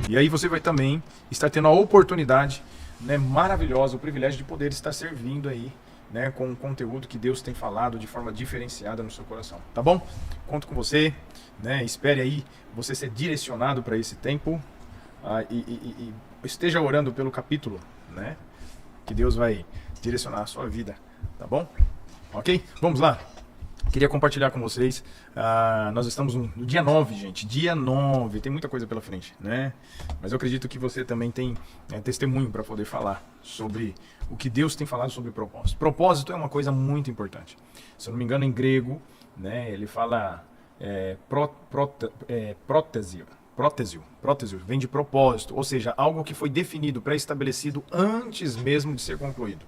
E aí você vai também estar tendo a oportunidade, né, maravilhosa, o privilégio de poder estar servindo aí, né, com o conteúdo que Deus tem falado de forma diferenciada no seu coração, tá bom? Conto com você, né, espere aí você ser direcionado para esse tempo, e esteja orando pelo capítulo, né, que Deus vai direcionar a sua vida, tá bom? Ok? Vamos lá. Queria compartilhar com vocês, nós estamos no dia 9, gente, dia 9, tem muita coisa pela frente, né? Mas eu acredito que você também tem testemunho para poder falar sobre o que Deus tem falado sobre propósito. Propósito é uma coisa muito importante. Se eu não me engano, em grego, né, ele fala prótesio, vem de propósito, ou seja, algo que foi definido, pré-estabelecido antes mesmo de ser concluído.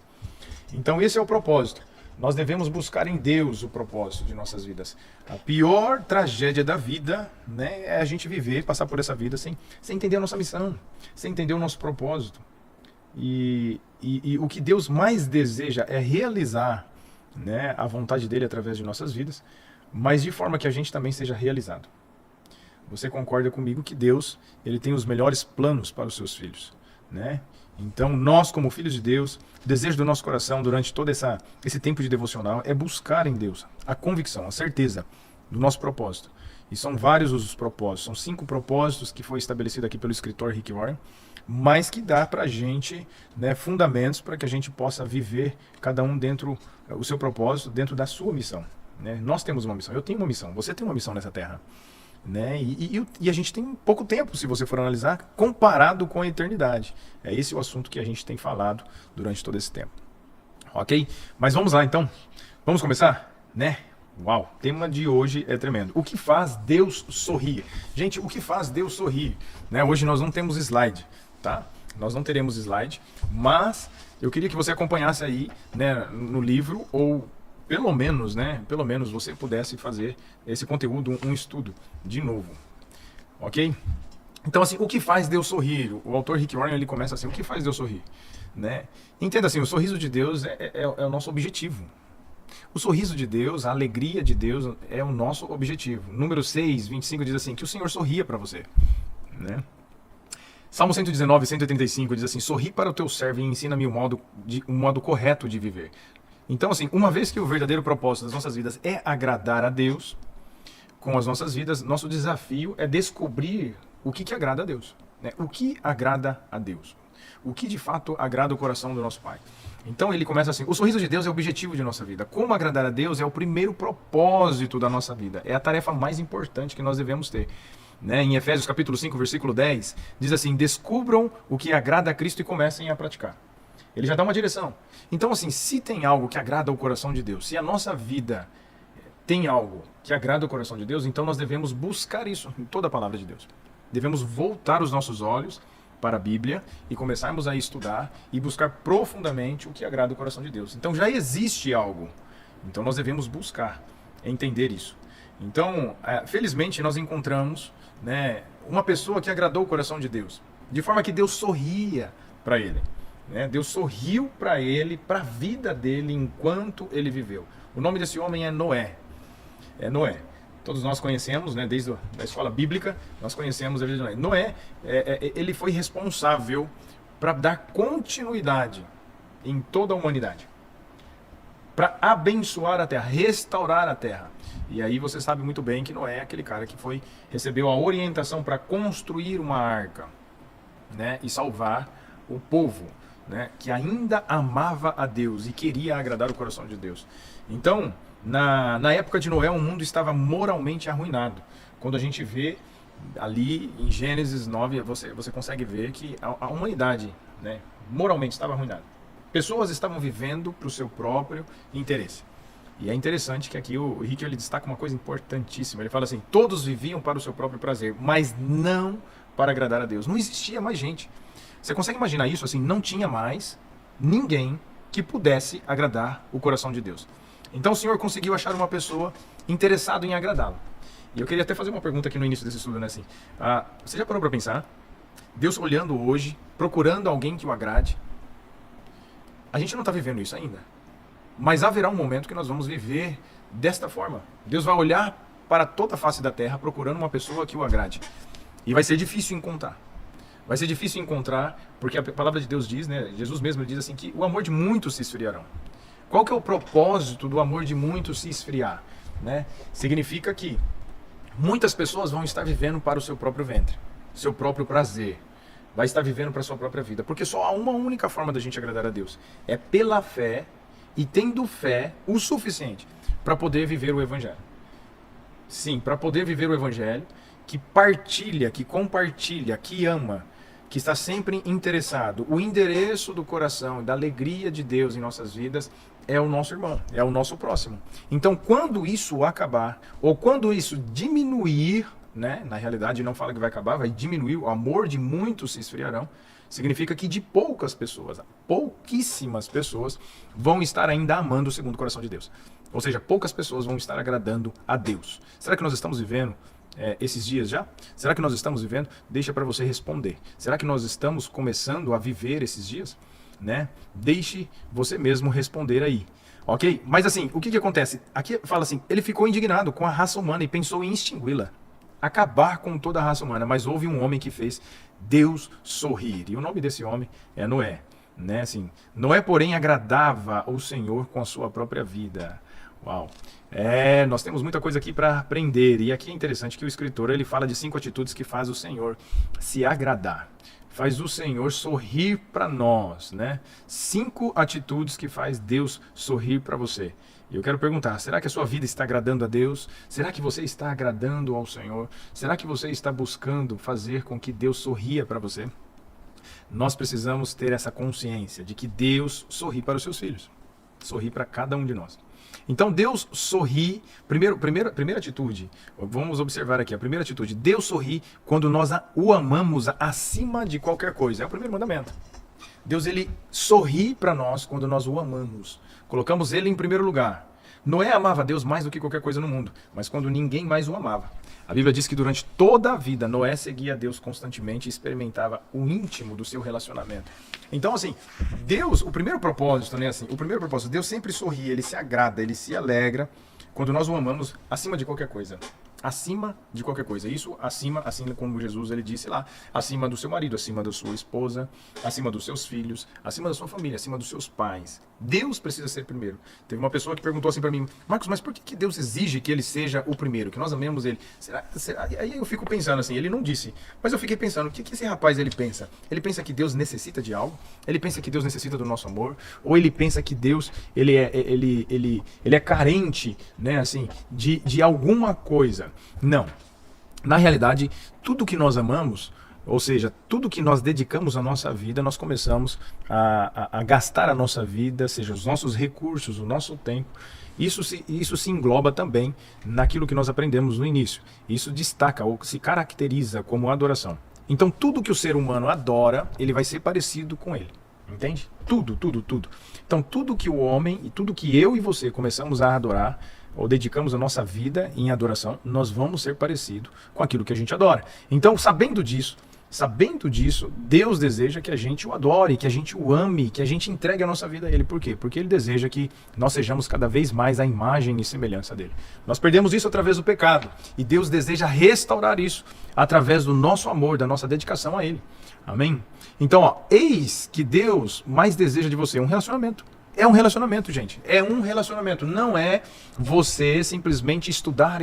Então esse é o propósito. Nós devemos buscar em Deus o propósito de nossas vidas. A pior tragédia da vida, né, é a gente viver, passar por essa vida sem entender a nossa missão, sem entender o nosso propósito. E o que Deus mais deseja é realizar, né, a vontade dele através de nossas vidas, mas de forma que a gente também seja realizado. Você concorda comigo que Deus, ele tem os melhores planos para os seus filhos, né? Então, nós, como filhos de Deus, o desejo do nosso coração durante todo esse tempo de devocional é buscar em Deus a convicção, a certeza do nosso propósito. E são vários os propósitos, são 5 propósitos que foi estabelecido aqui pelo escritor Rick Warren, mas que dá para a gente, né, fundamentos para que a gente possa viver cada um dentro o seu propósito, dentro da sua missão, né? Nós temos uma missão, eu tenho uma missão, você tem uma missão nessa terra, né? E a gente tem pouco tempo, se você for analisar, comparado com a eternidade. É esse o assunto que a gente tem falado durante todo esse tempo. Ok? Mas vamos lá então. Vamos começar? Né? Uau! O tema de hoje é tremendo. O que faz Deus sorrir? Gente, o que faz Deus sorrir? Né? Hoje nós não temos slide, tá? Nós não teremos slide, mas eu queria que você acompanhasse aí, né, no livro, ou pelo menos, né, pelo menos você pudesse fazer esse conteúdo, um estudo de novo, ok? Então, assim, o que faz Deus sorrir? O autor Rick Warren, ele começa assim, o que faz Deus sorrir? Né? Entenda assim, o sorriso de Deus é o nosso objetivo. O sorriso de Deus, a alegria de Deus é o nosso objetivo. Número 6, 25 diz assim, que o Senhor sorria para você, né? Salmo 119, 185 diz assim, sorri para o teu servo e ensina-me um modo correto de viver. Então, assim, uma vez que o verdadeiro propósito das nossas vidas é agradar a Deus com as nossas vidas, nosso desafio é descobrir o que agrada a Deus, né? O que agrada a Deus? O que de fato agrada o coração do nosso Pai? Então ele começa assim, o sorriso de Deus é o objetivo de nossa vida. Como agradar a Deus é o primeiro propósito da nossa vida. É a tarefa mais importante que nós devemos ter. Né? Em Efésios capítulo 5, versículo 10, diz assim, descubram o que agrada a Cristo e comecem a praticar. Ele já dá uma direção. Então, assim, se tem algo que agrada o coração de Deus, se a nossa vida tem algo que agrada o coração de Deus, então nós devemos buscar isso em toda a palavra de Deus. Devemos voltar os nossos olhos para a Bíblia e começarmos a estudar e buscar profundamente o que agrada o coração de Deus. Então já existe algo. Então nós devemos buscar entender isso. Então, felizmente nós encontramos, né, uma pessoa que agradou o coração de Deus, de forma que Deus sorria para ele. Deus sorriu para ele, para a vida dele enquanto ele viveu. O nome desse homem é Noé. É Noé. Todos nós conhecemos, né, desde a escola bíblica, nós conhecemos a vida de Noé. Noé, ele foi responsável para dar continuidade em toda a humanidade, para abençoar a terra, restaurar a terra. E aí você sabe muito bem que Noé é aquele cara que recebeu a orientação para construir uma arca, né, e salvar o povo, né, que ainda amava a Deus e queria agradar o coração de Deus. Então, na época de Noé, o mundo estava moralmente arruinado. Quando a gente vê ali em Gênesis 9, você consegue ver que a humanidade, né, moralmente estava arruinada. Pessoas estavam vivendo para o seu próprio interesse. E é interessante que aqui o Rick, ele destaca uma coisa importantíssima. Ele fala assim, todos viviam para o seu próprio prazer, mas não para agradar a Deus. Não existia mais gente. Você consegue imaginar isso? Assim, não tinha mais ninguém que pudesse agradar o coração de Deus. Então o Senhor conseguiu achar uma pessoa interessada em agradá-lo. E eu queria até fazer uma pergunta aqui no início desse estudo, né? Assim, você já parou para pensar? Deus olhando hoje, procurando alguém que o agrade. A gente não está vivendo isso ainda. Mas haverá um momento que nós vamos viver desta forma. Deus vai olhar para toda a face da terra procurando uma pessoa que o agrade. E vai ser difícil encontrar. Vai ser difícil encontrar, porque a palavra de Deus diz, né? Jesus mesmo diz assim, que o amor de muitos se esfriarão. Qual que é o propósito do amor de muitos se esfriar? Né? Significa que muitas pessoas vão estar vivendo para o seu próprio ventre, seu próprio prazer. Vai estar vivendo para a sua própria vida. Porque só há uma única forma da gente agradar a Deus. É pela fé e tendo fé o suficiente para poder viver o Evangelho. Sim, para poder viver o Evangelho, que partilha, que compartilha, que ama, que está sempre interessado. O endereço do coração, da alegria de Deus em nossas vidas é o nosso irmão, é o nosso próximo. Então, quando isso acabar, ou quando isso diminuir, né, na realidade não fala que vai acabar, vai diminuir, o amor de muitos se esfriarão, significa que de poucas pessoas, pouquíssimas pessoas, vão estar ainda amando o segundo coração de Deus. Ou seja, poucas pessoas vão estar agradando a Deus. Será que nós estamos vivendo esses dias já? Será que nós estamos vivendo? Deixa para você responder. Será que nós estamos começando a viver esses dias? Né? Deixe você mesmo responder aí. Ok? Mas assim, o que acontece? Aqui fala assim, ele ficou indignado com a raça humana e pensou em extingui-la. Acabar com toda a raça humana. Mas houve um homem que fez Deus sorrir. E o nome desse homem é Noé. Né? Assim, Noé, porém, agradava o Senhor com a sua própria vida. Uau! Nós temos muita coisa aqui para aprender. E aqui é interessante que o escritor ele fala de 5 atitudes que faz o Senhor se agradar. Faz o Senhor sorrir para nós, né? 5 atitudes que faz Deus sorrir para você. E eu quero perguntar, será que a sua vida está agradando a Deus? Será que você está agradando ao Senhor? Será que você está buscando fazer com que Deus sorria para você? Nós precisamos ter essa consciência de que Deus sorri para os seus filhos. Sorri para cada um de nós. Então Deus sorri, primeira atitude, vamos observar aqui, a primeira atitude, Deus sorri quando nós o amamos acima de qualquer coisa, é o primeiro mandamento. Deus ele sorri para nós quando nós o amamos, colocamos ele em primeiro lugar. Noé amava Deus mais do que qualquer coisa no mundo, mas quando ninguém mais o amava. A Bíblia diz que durante toda a vida Noé seguia Deus constantemente e experimentava o íntimo do seu relacionamento. Então assim, Deus, o primeiro propósito, né, assim, Deus sempre sorri, ele se agrada, ele se alegra quando nós o amamos acima de qualquer coisa. Acima de qualquer coisa. Isso acima, assim como Jesus ele disse lá, acima do seu marido, acima da sua esposa, acima dos seus filhos, acima da sua família, acima dos seus pais. Deus precisa ser primeiro. Teve uma pessoa que perguntou assim para mim, Marcos, mas por que Deus exige que ele seja o primeiro, que nós amemos ele? Será? Aí eu fico pensando assim, ele não disse, mas eu fiquei pensando, o que esse rapaz ele pensa? Ele pensa que Deus necessita de algo? Ele pensa que Deus necessita do nosso amor? Ou ele pensa que Deus ele é carente, né, assim, de alguma coisa? Não. Na realidade, tudo que nós amamos, ou seja, tudo que nós dedicamos à nossa vida, nós começamos a gastar a nossa vida, seja os nossos recursos, o nosso tempo. Isso se engloba também naquilo que nós aprendemos no início. Isso destaca ou se caracteriza como adoração. Então, tudo que o ser humano adora, ele vai ser parecido com ele. Entende? Tudo. Então, tudo que o homem e tudo que eu e você começamos a adorar, ou dedicamos a nossa vida em adoração, nós vamos ser parecidos com aquilo que a gente adora. Então, sabendo disso, Deus deseja que a gente o adore, que a gente o ame, que a gente entregue a nossa vida a Ele. Por quê? Porque Ele deseja que nós sejamos cada vez mais a imagem e semelhança dEle. Nós perdemos isso através do pecado, e Deus deseja restaurar isso através do nosso amor, da nossa dedicação a Ele. Amém? Então, eis que Deus mais deseja de você um relacionamento. É um relacionamento, gente. É um relacionamento. Não é você simplesmente estudar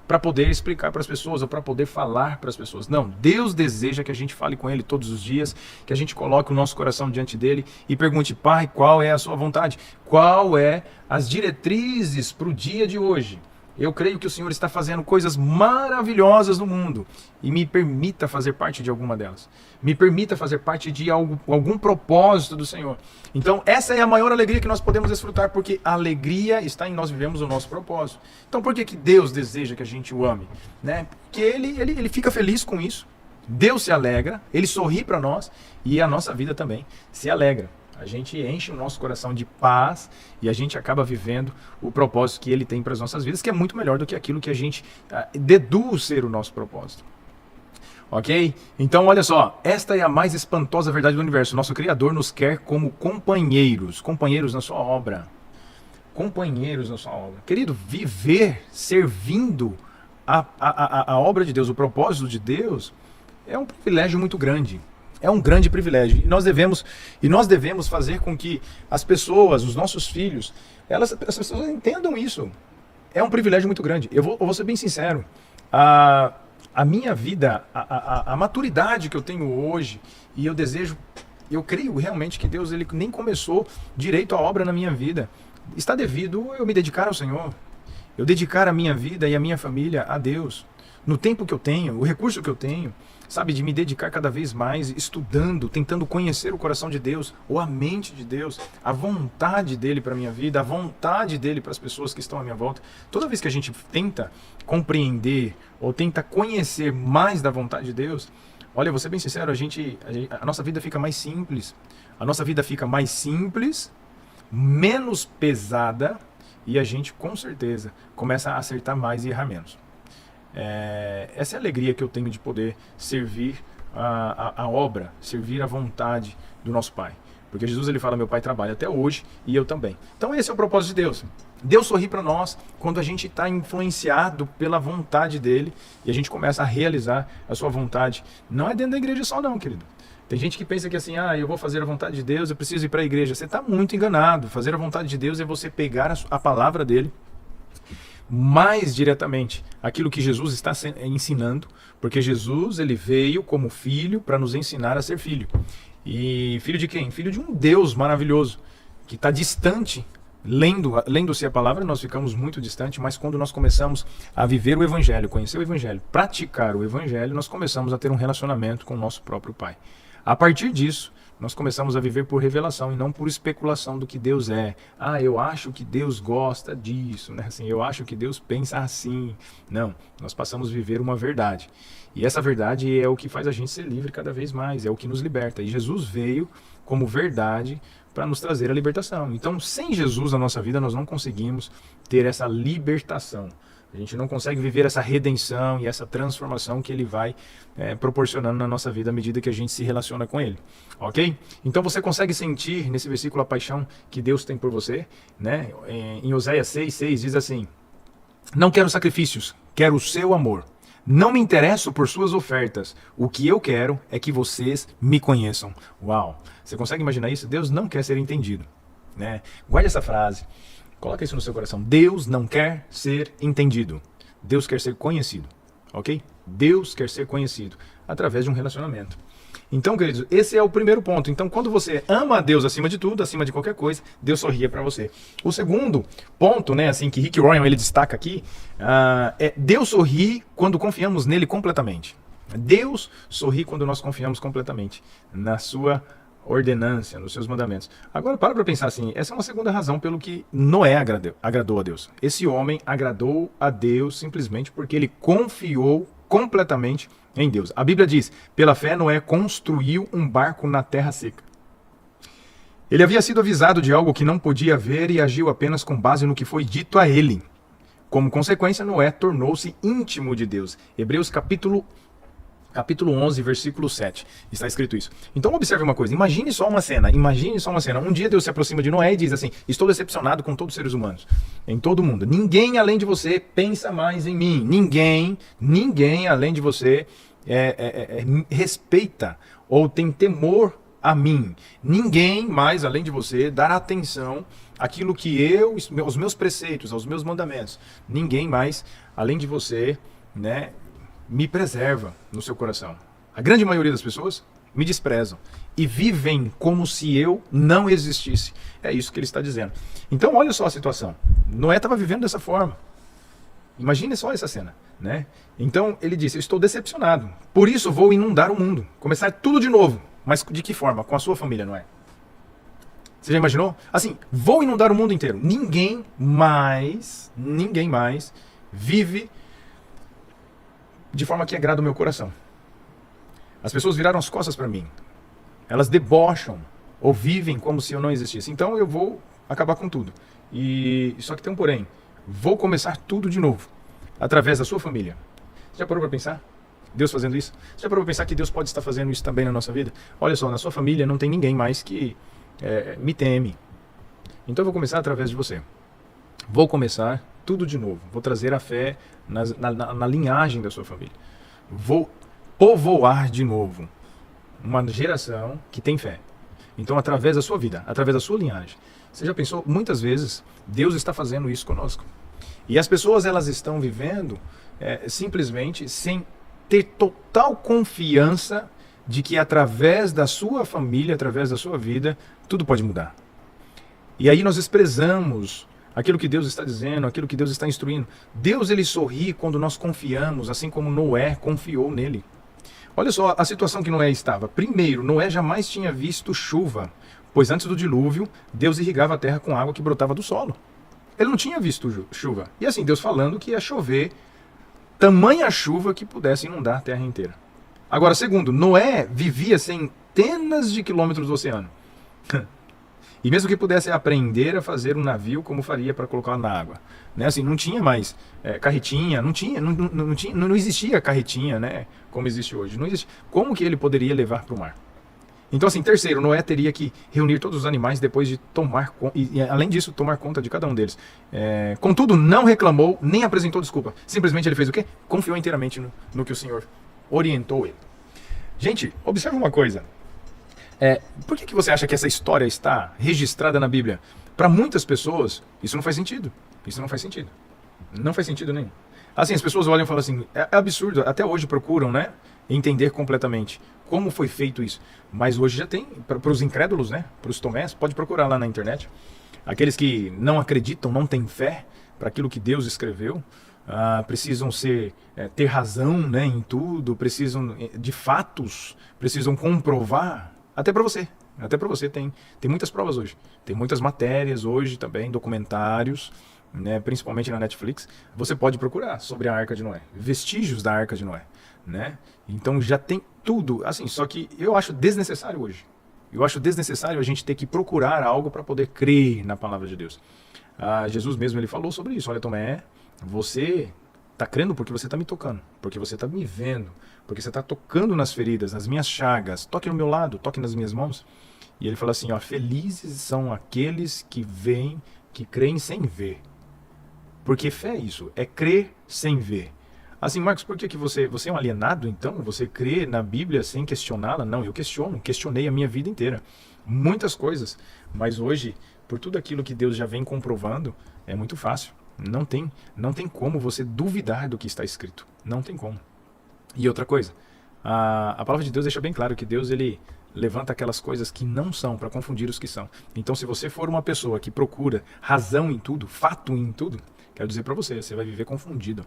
para poder explicar para as pessoas ou para poder falar para as pessoas. Não. Deus deseja que a gente fale com Ele todos os dias, que a gente coloque o nosso coração diante dEle e pergunte, Pai, qual é a sua vontade? Qual é as diretrizes para o dia de hoje? Eu creio que o Senhor está fazendo coisas maravilhosas no mundo e me permita fazer parte de alguma delas. Me permita fazer parte de algum propósito do Senhor. Então, essa é a maior alegria que nós podemos desfrutar, porque a alegria está em nós vivemos o nosso propósito. Então, por que Deus deseja que a gente o ame? Né? Porque ele fica feliz com isso. Deus se alegra, Ele sorri para nós e a nossa vida também se alegra. A gente enche o nosso coração de paz e a gente acaba vivendo o propósito que Ele tem para as nossas vidas, que é muito melhor do que aquilo que a gente deduz ser o nosso propósito. Ok? Então, olha só, esta é a mais espantosa verdade do universo. Nosso Criador nos quer como companheiros na sua obra. Companheiros na sua obra. Querido, viver servindo a obra de Deus, o propósito de Deus, é um privilégio muito grande. É um grande privilégio. E nós devemos fazer com que as pessoas, os nossos filhos, as pessoas entendam isso. É um privilégio muito grande. Eu vou ser bem sincero. A minha vida, a maturidade que eu tenho hoje, e eu creio realmente que Deus ele nem começou direito a obra na minha vida. Está devido eu me dedicar ao Senhor. Eu dedicar a minha vida e a minha família a Deus. No tempo que eu tenho, o recurso que eu tenho, sabe, de me dedicar cada vez mais, estudando, tentando conhecer o coração de Deus, ou a mente de Deus, a vontade dele para a minha vida, a vontade dele para as pessoas que estão à minha volta. Toda vez que a gente tenta compreender ou tenta conhecer mais da vontade de Deus, olha, vou ser bem sincero, a nossa vida fica mais simples. A nossa vida fica mais simples, menos pesada, e a gente, com certeza, começa a acertar mais e errar menos. Essa é a alegria que eu tenho de poder servir a obra, servir a vontade do nosso Pai. Porque Jesus ele fala, meu Pai trabalha até hoje e eu também. Então esse é o propósito de Deus. Deus sorri para nós quando a gente está influenciado pela vontade dele e a gente começa a realizar a sua vontade. Não é dentro da igreja só não, querido. Tem gente que pensa que assim, eu vou fazer a vontade de Deus, eu preciso ir para a igreja. Você está muito enganado. Fazer a vontade de Deus é você pegar a palavra dele, mais diretamente aquilo que Jesus está ensinando, porque Jesus ele veio como filho para nos ensinar a ser filho. E filho de quem? Filho de um Deus maravilhoso, que está distante. Lendo-se a palavra, nós ficamos muito distantes, mas quando nós começamos a viver o Evangelho, conhecer o Evangelho, praticar o Evangelho, nós começamos a ter um relacionamento com o nosso próprio Pai. A partir disso, nós começamos a viver por revelação e não por especulação do que Deus é. Eu acho que Deus gosta disso, né? Assim, eu acho que Deus pensa assim. Não, nós passamos a viver uma verdade. E essa verdade é o que faz a gente ser livre cada vez mais, é o que nos liberta. E Jesus veio como verdade para nos trazer a libertação. Então, sem Jesus na nossa vida, nós não conseguimos ter essa libertação. A gente não consegue viver essa redenção e essa transformação que ele vai proporcionando na nossa vida à medida que a gente se relaciona com ele. Ok? Então você consegue sentir nesse versículo a paixão que Deus tem por você, né? Em Oséias 6:6 diz assim: não quero sacrifícios, quero o seu amor. Não me interesso por suas ofertas. O que eu quero é que vocês me conheçam. Uau! Você consegue imaginar isso? Deus não quer ser entendido, né? Guarde essa frase. Coloca isso no seu coração. Deus não quer ser entendido. Deus quer ser conhecido. Ok? Deus quer ser conhecido através de um relacionamento. Então, queridos, esse é o primeiro ponto. Então, quando você ama a Deus acima de tudo, acima de qualquer coisa, Deus sorria para você. O segundo ponto, né, assim, que Rick Warren ele destaca aqui, é Deus sorri quando confiamos nele completamente. Deus sorri quando nós confiamos completamente na sua ordenância, nos seus mandamentos. Agora, para pensar assim, essa é uma segunda razão pelo que Noé agradou a Deus. Esse homem agradou a Deus simplesmente porque ele confiou completamente em Deus. A Bíblia diz, pela fé Noé construiu um barco na terra seca. Ele havia sido avisado de algo que não podia ver e agiu apenas com base no que foi dito a ele. Como consequência, Noé tornou-se íntimo de Deus. Hebreus capítulo 11, versículo 7. Está escrito isso. Então observe uma coisa, imagine só uma cena. Um dia Deus se aproxima de Noé e diz assim: estou decepcionado com todos os seres humanos, em todo mundo. Ninguém além de você pensa mais em mim. Ninguém além de você respeita ou tem temor a mim. Ninguém mais além de você dará atenção àquilo que aos meus preceitos, aos meus mandamentos. Ninguém mais além de você, né, me preserva no seu coração. A grande maioria das pessoas me desprezam e vivem como se eu não existisse. É isso que ele está dizendo. Então olha só a situação. Noé estava vivendo dessa forma. Imagine só essa cena, né? Então ele disse: eu estou decepcionado, por isso vou inundar o mundo, começar tudo de novo. Mas de que forma? Com a sua família, Noé. Você já imaginou? Assim, vou inundar o mundo inteiro. Ninguém mais vive de forma que agrada o meu coração. As pessoas viraram as costas para mim. Elas debocham ou vivem como se eu não existisse. Então eu vou acabar com tudo. Só que tem um porém. Vou começar tudo de novo, através da sua família. Você já parou para pensar? Deus fazendo isso? Você já parou para pensar que Deus pode estar fazendo isso também na nossa vida? Olha só, na sua família não tem ninguém mais que me teme. Então eu vou começar através de você. Vou começar tudo de novo. Vou trazer a fé na linhagem da sua família. Vou povoar de novo uma geração que tem fé. Então, através da sua vida, através da sua linhagem. Você já pensou? Muitas vezes, Deus está fazendo isso conosco. E as pessoas, elas estão vivendo simplesmente sem ter total confiança de que através da sua família, através da sua vida, tudo pode mudar. E aí nós desprezamos aquilo que Deus está dizendo, aquilo que Deus está instruindo. Deus, ele sorri quando nós confiamos, assim como Noé confiou nele. Olha só a situação que Noé estava. Primeiro, Noé jamais tinha visto chuva, pois antes do dilúvio, Deus irrigava a terra com água que brotava do solo. Ele não tinha visto chuva. E assim, Deus falando que ia chover tamanha chuva que pudesse inundar a terra inteira. Agora, segundo, Noé vivia centenas de quilômetros do oceano. E mesmo que pudesse aprender a fazer um navio, como faria para colocá-lo na água? Né? Assim, não tinha mais carretinha, não existia carretinha, né? Como existe hoje. Não existe. Como que ele poderia levar para o mar? Então, assim, terceiro, Noé teria que reunir todos os animais depois de tomar conta, e além disso, tomar conta de cada um deles. Contudo, não reclamou, nem apresentou desculpa. Simplesmente ele fez o quê? Confiou inteiramente no que o Senhor orientou ele. Gente, observe uma coisa. Por que você acha que essa história está registrada na Bíblia? Para muitas pessoas, isso não faz sentido. Isso não faz sentido. Não faz sentido nenhum. Assim, as pessoas olham e falam assim, é absurdo, até hoje procuram, né, entender completamente como foi feito isso. Mas hoje já tem, para os incrédulos, né, para os tomés, pode procurar lá na internet. Aqueles que não acreditam, não têm fé para aquilo que Deus escreveu, precisam ter razão, né, em tudo, precisam de fatos, precisam comprovar. Até para você tem muitas provas hoje. Tem muitas matérias hoje também, documentários, né, principalmente na Netflix. Você pode procurar sobre a Arca de Noé, vestígios da Arca de Noé, né? Então já tem tudo, assim, só que eu acho desnecessário hoje. Eu acho desnecessário a gente ter que procurar algo para poder crer na palavra de Deus. Jesus mesmo, ele falou sobre isso. Olha, Tomé, você está crendo porque você está me tocando, porque você está me vendo, porque você está tocando nas feridas, nas minhas chagas. Toque no meu lado, toque nas minhas mãos. E ele fala assim, ó, felizes são aqueles que veem, que creem sem ver. Porque fé é isso, é crer sem ver. Assim, Marcos, por que você é um alienado, então? Você crê na Bíblia sem questioná-la? Não, eu questionei a minha vida inteira. Muitas coisas. Mas hoje, por tudo aquilo que Deus já vem comprovando, é muito fácil. Não tem como você duvidar do que está escrito. Não tem como. E outra coisa, a palavra de Deus deixa bem claro que Deus, ele levanta aquelas coisas que não são para confundir os que são. Então, se você for uma pessoa que procura razão em tudo, fato em tudo, quero dizer para você vai viver confundido.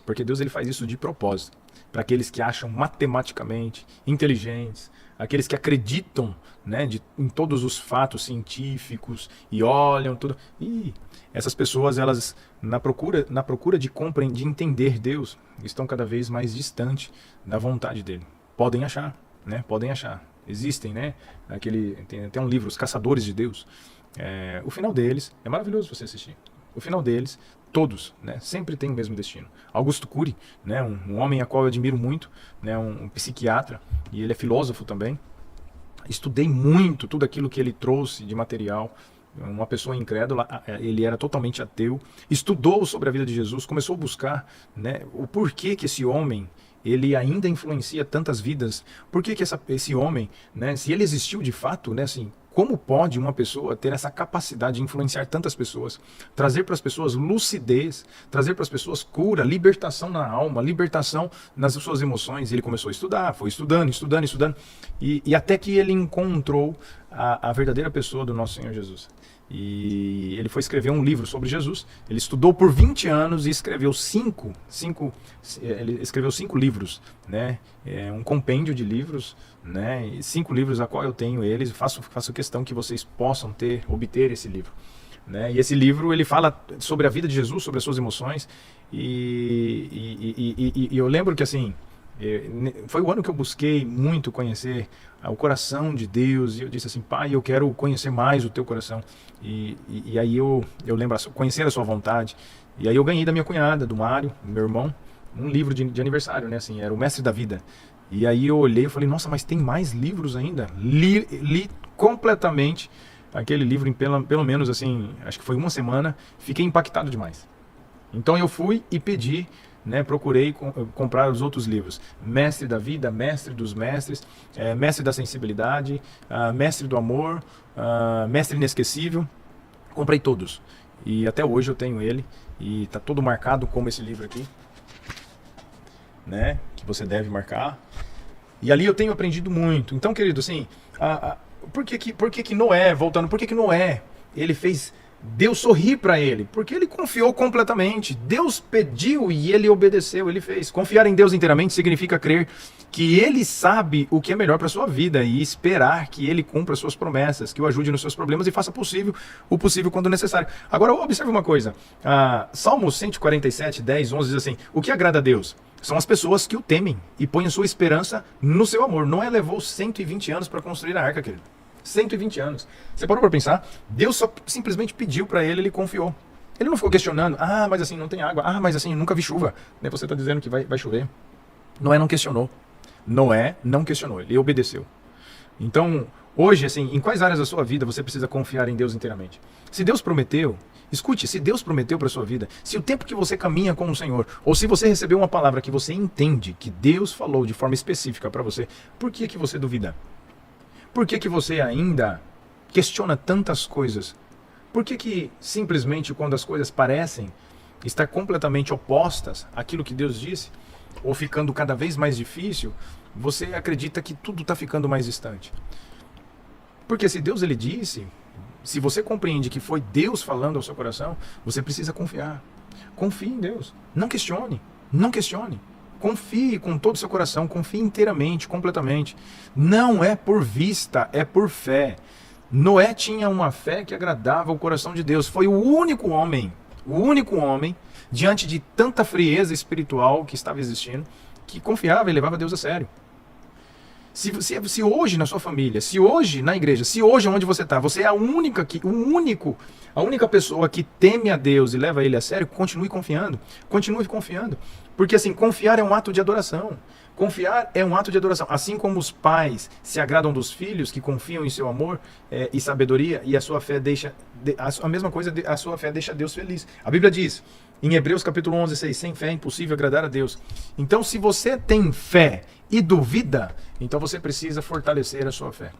Porque Deus, ele faz isso de propósito. Para aqueles que acham matematicamente inteligentes, aqueles que acreditam, né, em todos os fatos científicos e olham tudo. E essas pessoas, elas na procura de entender Deus, estão cada vez mais distantes da vontade dele. Podem achar, né? Podem achar. Existem, né? Tem até um livro, Os Caçadores de Deus. O final deles é maravilhoso você assistir. O final deles, todos, né, sempre tem o mesmo destino. Augusto Cury, né, um homem a qual eu admiro muito, né, um psiquiatra, e ele é filósofo também. Estudei muito tudo aquilo que ele trouxe de material. Uma pessoa incrédula, ele era totalmente ateu. Estudou sobre a vida de Jesus, começou a buscar, né, o porquê que esse homem, ele ainda influencia tantas vidas. Por que esse homem, né, se ele existiu de fato, né, assim, como pode uma pessoa ter essa capacidade de influenciar tantas pessoas, trazer para as pessoas lucidez, trazer para as pessoas cura, libertação na alma, libertação nas suas emoções? Ele começou a estudar, foi estudando, e até que ele encontrou a verdadeira pessoa do nosso Senhor Jesus. E ele foi escrever um livro sobre Jesus. Ele estudou por 20 anos e escreveu cinco livros, né? Um compêndio de livros, né? E 5 livros a qual eu tenho eles. Faço questão que vocês possam obter esse livro, né? E esse livro, ele fala sobre a vida de Jesus, sobre as suas emoções. E eu lembro que, assim, foi o ano que eu busquei muito conhecer o coração de Deus, e eu disse assim, Pai, eu quero conhecer mais o teu coração, e aí eu lembro, conhecer a sua vontade. E aí eu ganhei da minha cunhada, do Mário, meu irmão, um livro de aniversário, né, assim, era o Mestre da Vida. E aí eu olhei e falei, nossa, mas tem mais livros ainda? Li completamente aquele livro em pelo menos, assim, acho que foi uma semana. Fiquei impactado demais. Então eu fui e pedi né, procurei comprar os outros livros. Mestre da Vida, Mestre dos Mestres, Mestre da Sensibilidade, Mestre do Amor, Mestre Inesquecível. Comprei todos. E até hoje eu tenho ele. E está todo marcado como esse livro aqui, né, que você deve marcar. E ali eu tenho aprendido muito. Então, querido, assim, por que Noé, voltando, por que Noé, ele fez Deus sorrir para ele? Porque ele confiou completamente. Deus pediu e ele obedeceu, ele fez. Confiar em Deus inteiramente significa crer que ele sabe o que é melhor para sua vida e esperar que ele cumpra suas promessas, que o ajude nos seus problemas e faça o possível quando necessário. Agora, observe uma coisa. Salmo 147, 10, 11 diz assim: o que agrada a Deus são as pessoas que o temem e põem a sua esperança no seu amor. Noé levou 120 anos para construir a arca, querido. 120 anos. Você parou para pensar? Deus só simplesmente pediu para ele confiou. Ele não ficou questionando, mas assim não tem água, mas assim nunca vi chuva. Você está dizendo que vai chover. Noé não questionou. Noé não questionou, ele obedeceu. Então, hoje, assim, em quais áreas da sua vida você precisa confiar em Deus inteiramente? Se Deus prometeu, escute, se Deus prometeu para sua vida, se o tempo que você caminha com o Senhor, ou se você recebeu uma palavra que você entende que Deus falou de forma específica para você, por que você duvida? Por que você ainda questiona tantas coisas? Por que simplesmente quando as coisas parecem estar completamente opostas àquilo que Deus disse, ou ficando cada vez mais difícil, você acredita que tudo está ficando mais distante? Porque se Deus ele disse, se você compreende que foi Deus falando ao seu coração, você precisa confiar. Confie em Deus. Não questione. Não questione. Confie com todo o seu coração, confie inteiramente, completamente. Não é por vista, é por fé. Noé tinha uma fé que agradava o coração de Deus. Foi o único homem, diante de tanta frieza espiritual que estava existindo, que confiava e levava Deus a sério. Se hoje na sua família, se hoje na igreja, se hoje onde você está, você é a única pessoa que teme a Deus e leva Ele a sério, continue confiando. Porque assim, confiar é um ato de adoração. Confiar é um ato de adoração. Assim como os pais se agradam dos filhos que confiam em seu amor e sabedoria, e a sua fé deixa... A mesma coisa, a sua fé deixa Deus feliz. A Bíblia diz, em Hebreus capítulo 11, 6, sem fé é impossível agradar a Deus. Então, se você tem fé e duvida, então você precisa fortalecer a sua fé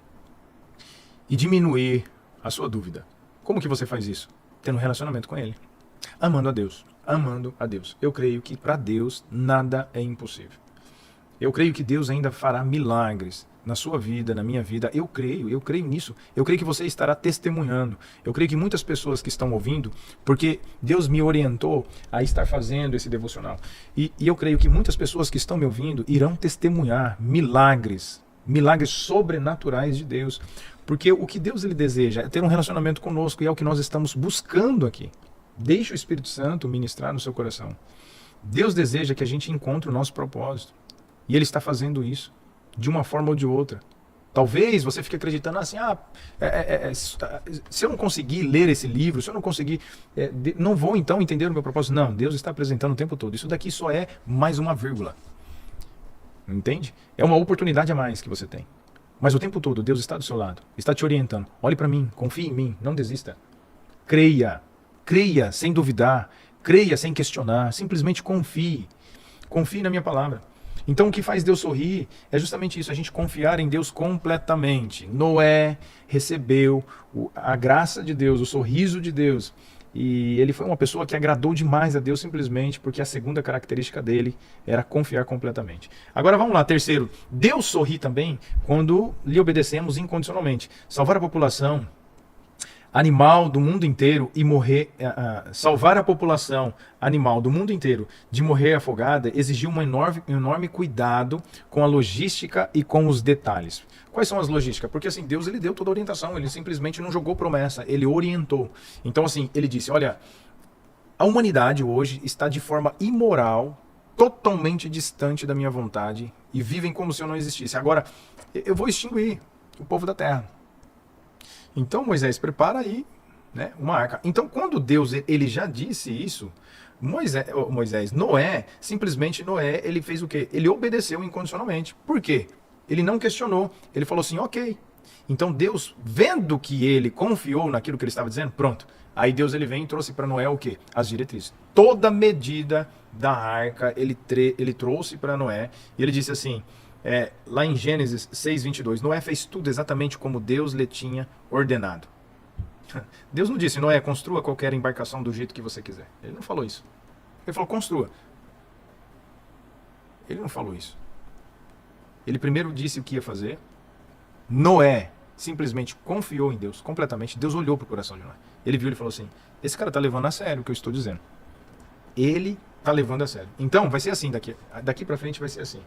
e diminuir a sua dúvida. Como que você faz isso? Tendo um relacionamento com Ele. Amando a Deus. Amando a Deus. Eu creio que para Deus nada é impossível. Eu creio que Deus ainda fará milagres na sua vida, na minha vida. Eu creio nisso. Eu creio que você estará testemunhando. Eu creio que muitas pessoas que estão ouvindo, porque Deus me orientou a estar fazendo esse devocional. E eu creio que muitas pessoas que estão me ouvindo irão testemunhar milagres sobrenaturais de Deus. Porque o que Deus ele deseja é ter um relacionamento conosco, e é o que nós estamos buscando aqui. Deixe o Espírito Santo ministrar no seu coração. Deus deseja que a gente encontre o nosso propósito. E Ele está fazendo isso, de uma forma ou de outra. Talvez você fique acreditando assim, se eu não conseguir ler esse livro, se eu não conseguir, não vou então entender o meu propósito. Não, Deus está apresentando o tempo todo. Isso daqui só é mais uma vírgula. Entende? É uma oportunidade a mais que você tem. Mas o tempo todo Deus está do seu lado, está te orientando. Olhe para mim, confie em mim, não desista. Creia sem duvidar, creia sem questionar, simplesmente confie. Confie na minha palavra. Então o que faz Deus sorrir é justamente isso, a gente confiar em Deus completamente. Noé recebeu a graça de Deus, o sorriso de Deus. E ele foi uma pessoa que agradou demais a Deus simplesmente porque a segunda característica dele era confiar completamente. Agora vamos lá, terceiro. Deus sorri também quando lhe obedecemos incondicionalmente. Salvar a população animal do mundo inteiro e morrer, salvar a população animal do mundo inteiro de morrer afogada exigiu um enorme cuidado com a logística e com os detalhes. Quais são as logísticas? Porque assim, Deus ele deu toda a orientação, ele simplesmente não jogou promessa, ele orientou. Então assim, ele disse, olha, a humanidade hoje está de forma imoral, totalmente distante da minha vontade e vivem como se eu não existisse. Agora, eu vou extinguir o povo da terra. Então Moisés, prepara aí, né, uma arca. Então quando Deus ele já disse isso, Noé, ele fez o quê? Ele obedeceu incondicionalmente. Por quê? Ele não questionou. Ele falou assim, ok, Então Deus, vendo que ele confiou naquilo que ele estava dizendo, pronto. Aí Deus ele vem e trouxe para Noé o quê? As diretrizes. Toda medida da arca ele trouxe para Noé. E ele disse assim, lá em Gênesis 6:22, Noé fez tudo exatamente como Deus lhe tinha ordenado. Deus não disse, Noé, construa qualquer embarcação do jeito que você quiser. Ele não falou isso. Ele falou, construa. Ele não falou isso. Ele primeiro disse o que ia fazer. Noé simplesmente confiou em Deus completamente. Deus olhou para o coração de Noé. Ele viu e falou assim, esse cara está levando a sério o que eu estou dizendo. Ele está levando a sério. Então, vai ser assim daqui para frente vai ser assim.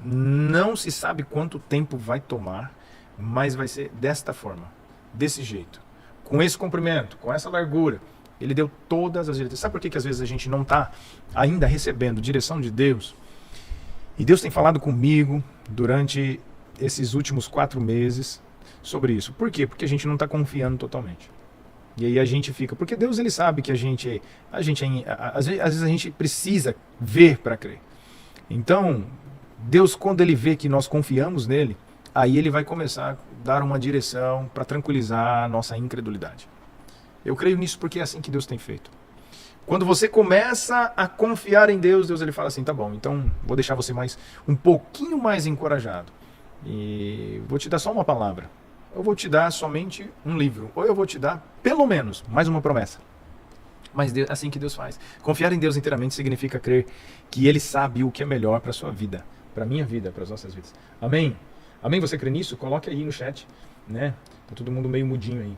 Não se sabe quanto tempo vai tomar, mas vai ser desta forma, desse jeito. Com esse comprimento, com essa largura. Ele deu todas as diretrizes. Sabe por que às vezes a gente não está ainda recebendo direção de Deus? E Deus tem falado comigo durante esses últimos 4 meses sobre isso. Por quê? Porque a gente não está confiando totalmente. E aí a gente fica... Porque Deus ele sabe que às vezes a gente precisa ver para crer. Então, Deus, quando ele vê que nós confiamos nele, aí ele vai começar a dar uma direção para tranquilizar a nossa incredulidade. Eu creio nisso porque é assim que Deus tem feito. Quando você começa a confiar em Deus, Deus ele fala assim, tá bom, então vou deixar você um pouquinho mais encorajado. E vou te dar só uma palavra. Eu vou te dar somente um livro. Ou eu vou te dar, pelo menos, mais uma promessa. Mas Deus, assim que Deus faz. Confiar em Deus inteiramente significa crer que Ele sabe o que é melhor para a sua vida. Para a minha vida, para as nossas vidas. Amém? Amém? Você crê nisso? Coloque aí no chat. Né? Tá todo mundo meio mudinho aí.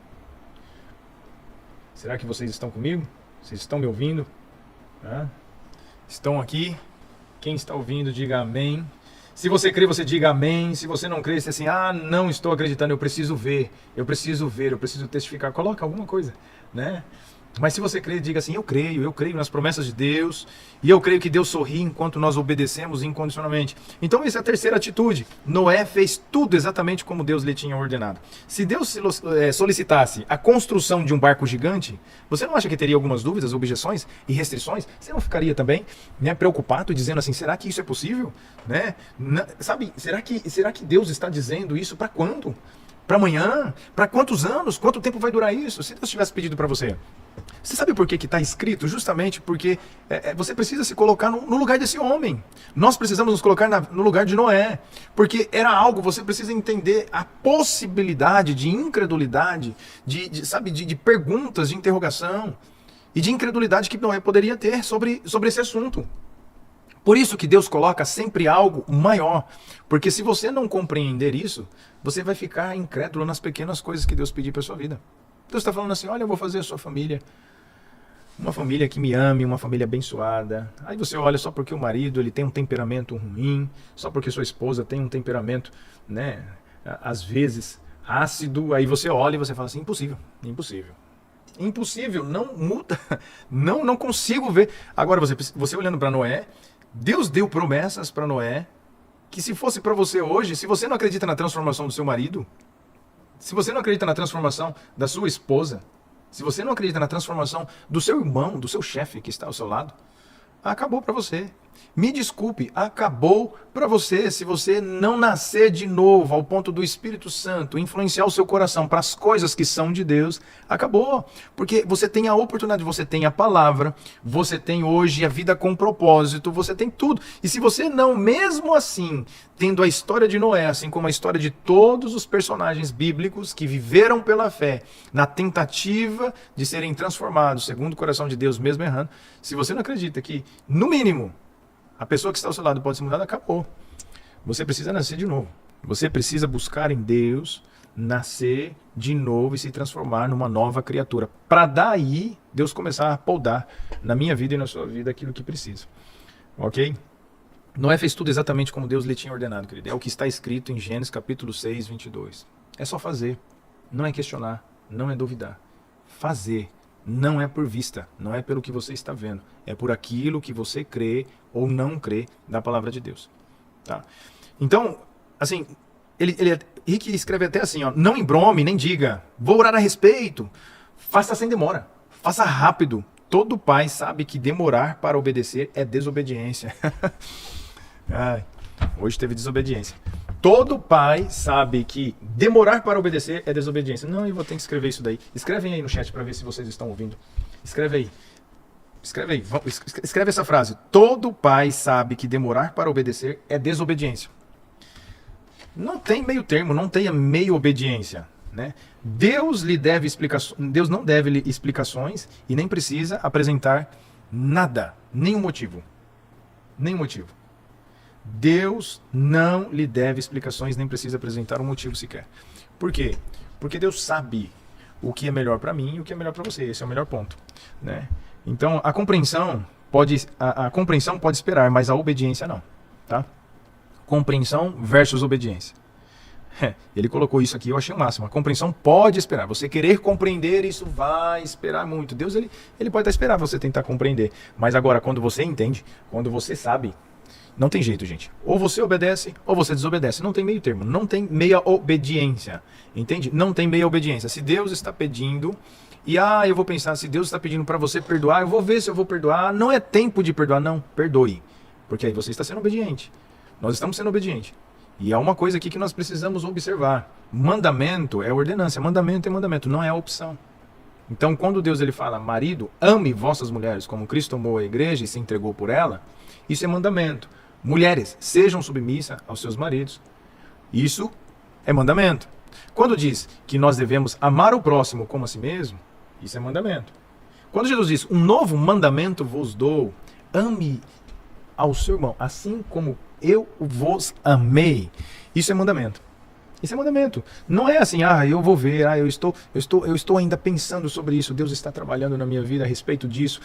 Será que vocês estão comigo? Vocês estão me ouvindo? Estão aqui? Quem está ouvindo, diga amém. Se você crê, você diga amém. Se você não crê, você assim, não estou acreditando, eu preciso ver, eu preciso testificar. Coloca alguma coisa, né? Mas se você crê, diga assim, eu creio nas promessas de Deus, e eu creio que Deus sorri enquanto nós obedecemos incondicionalmente. Então essa é a terceira atitude. Noé fez tudo exatamente como Deus lhe tinha ordenado. Se Deus solicitasse a construção de um barco gigante, você não acha que teria algumas dúvidas, objeções e restrições? Você não ficaria também, né, preocupado, dizendo assim, será que isso é possível? Né? Sabe, será que Deus está dizendo isso para quando? Para amanhã? Para quantos anos? Quanto tempo vai durar isso? Se Deus tivesse pedido para você. Você sabe por que está escrito? Justamente porque você precisa se colocar no lugar desse homem. Nós precisamos nos colocar no lugar de Noé. Porque era algo, você precisa entender a possibilidade de incredulidade, de perguntas, de interrogação e de incredulidade que Noé poderia ter sobre esse assunto. Por isso que Deus coloca sempre algo maior. Porque se você não compreender isso, você vai ficar incrédulo nas pequenas coisas que Deus pedir para sua vida. Deus está falando assim, olha, eu vou fazer a sua família, uma família que me ame, uma família abençoada. Aí você olha só porque o marido ele tem um temperamento ruim, só porque sua esposa tem um temperamento, né, às vezes ácido. Aí você olha e você fala assim, impossível, impossível. Impossível, não muda, não consigo ver. Agora você olhando para Noé, Deus deu promessas para Noé, que se fosse para você hoje, se você não acredita na transformação do seu marido, se você não acredita na transformação da sua esposa, se você não acredita na transformação do seu irmão, do seu chefe que está ao seu lado, acabou para você. Me desculpe, acabou para você. Se você não nascer de novo ao ponto do Espírito Santo influenciar o seu coração para as coisas que são de Deus, acabou. Porque você tem a oportunidade, você tem a palavra, você tem hoje a vida com propósito, você tem tudo. E se você não, mesmo assim, tendo a história de Noé, assim como a história de todos os personagens bíblicos que viveram pela fé, na tentativa de serem transformados segundo o coração de Deus, mesmo errando, se você não acredita que, no mínimo, a pessoa que está ao seu lado pode ser mudada, acabou. Você precisa nascer de novo. Você precisa buscar em Deus, nascer de novo e se transformar numa nova criatura. Para daí, Deus começar a podar na minha vida e na sua vida aquilo que precisa. Ok? Noé fez tudo exatamente como Deus lhe tinha ordenado, querido. É o que está escrito em Gênesis capítulo 6, 22. É só fazer. Não é questionar. Não é duvidar. Fazer. Não é por vista, não é pelo que você está vendo, é por aquilo que você crê ou não crê da palavra de Deus. Tá? Então, assim, Rick escreve até assim, ó, não embrome, nem diga, vou orar a respeito, faça sem demora, faça rápido. Todo pai sabe que demorar para obedecer é desobediência. Ai, hoje teve desobediência. Todo pai sabe que demorar para obedecer é desobediência. Não, eu vou ter que escrever isso daí. Escrevem aí no chat para ver se vocês estão ouvindo. Escreve aí. Escreve aí. Escreve essa frase. Todo pai sabe que demorar para obedecer é desobediência. Não tem meio termo, não tem a meia obediência, né? Deus não deve lhe explicações e nem precisa apresentar nada, nenhum motivo. Nenhum motivo. Deus não lhe deve explicações, nem precisa apresentar um motivo sequer. Por quê? Porque Deus sabe o que é melhor para mim e o que é melhor para você. Esse é o melhor ponto, né? Então, a compreensão pode esperar, mas a obediência não, tá? Compreensão versus obediência. Ele colocou isso aqui, eu achei o máximo. A compreensão pode esperar. Você querer compreender, isso vai esperar muito. Deus, ele pode até esperar você tentar compreender. Mas agora, quando você entende, quando você sabe, não tem jeito, gente. Ou você obedece, ou você desobedece. Não tem meio termo. Não tem meia obediência. Entende? Não tem meia obediência. Se Deus está pedindo, e eu vou pensar, se Deus está pedindo para você perdoar, eu vou ver se eu vou perdoar. Não é tempo de perdoar, não. Perdoe. Porque aí você está sendo obediente. Nós estamos sendo obedientes. E há uma coisa aqui que nós precisamos observar. Mandamento é ordenança. Mandamento é mandamento, não é opção. Então, quando Deus ele fala, marido, ame vossas mulheres como Cristo amou a igreja e se entregou por ela, isso é mandamento. Mulheres, sejam submissas aos seus maridos. Isso é mandamento. Quando diz que nós devemos amar o próximo como a si mesmo, isso é mandamento. Quando Jesus diz, um novo mandamento vos dou, ame ao seu irmão, assim como eu vos amei. Isso é mandamento. Isso é mandamento. Não é assim, eu vou ver, eu estou ainda pensando sobre isso, Deus está trabalhando na minha vida a respeito disso,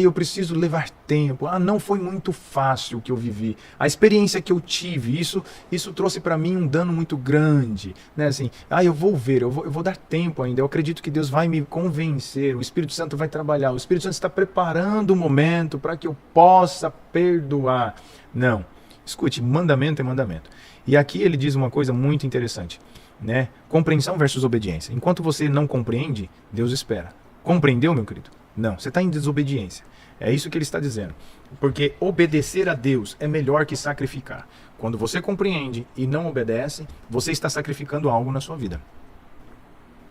eu preciso levar tempo, não foi muito fácil o que eu vivi, a experiência que eu tive, isso trouxe para mim um dano muito grande, né? Assim, eu vou ver, eu vou dar tempo ainda, eu acredito que Deus vai me convencer, o Espírito Santo vai trabalhar, o Espírito Santo está preparando o momento para que eu possa perdoar. Não. Escute, mandamento é mandamento. E aqui ele diz uma coisa muito interessante, né? Compreensão versus obediência. Enquanto você não compreende, Deus espera. Compreendeu, meu querido? Não, você está em desobediência. É isso que ele está dizendo. Porque obedecer a Deus é melhor que sacrificar. Quando você compreende e não obedece, você está sacrificando algo na sua vida.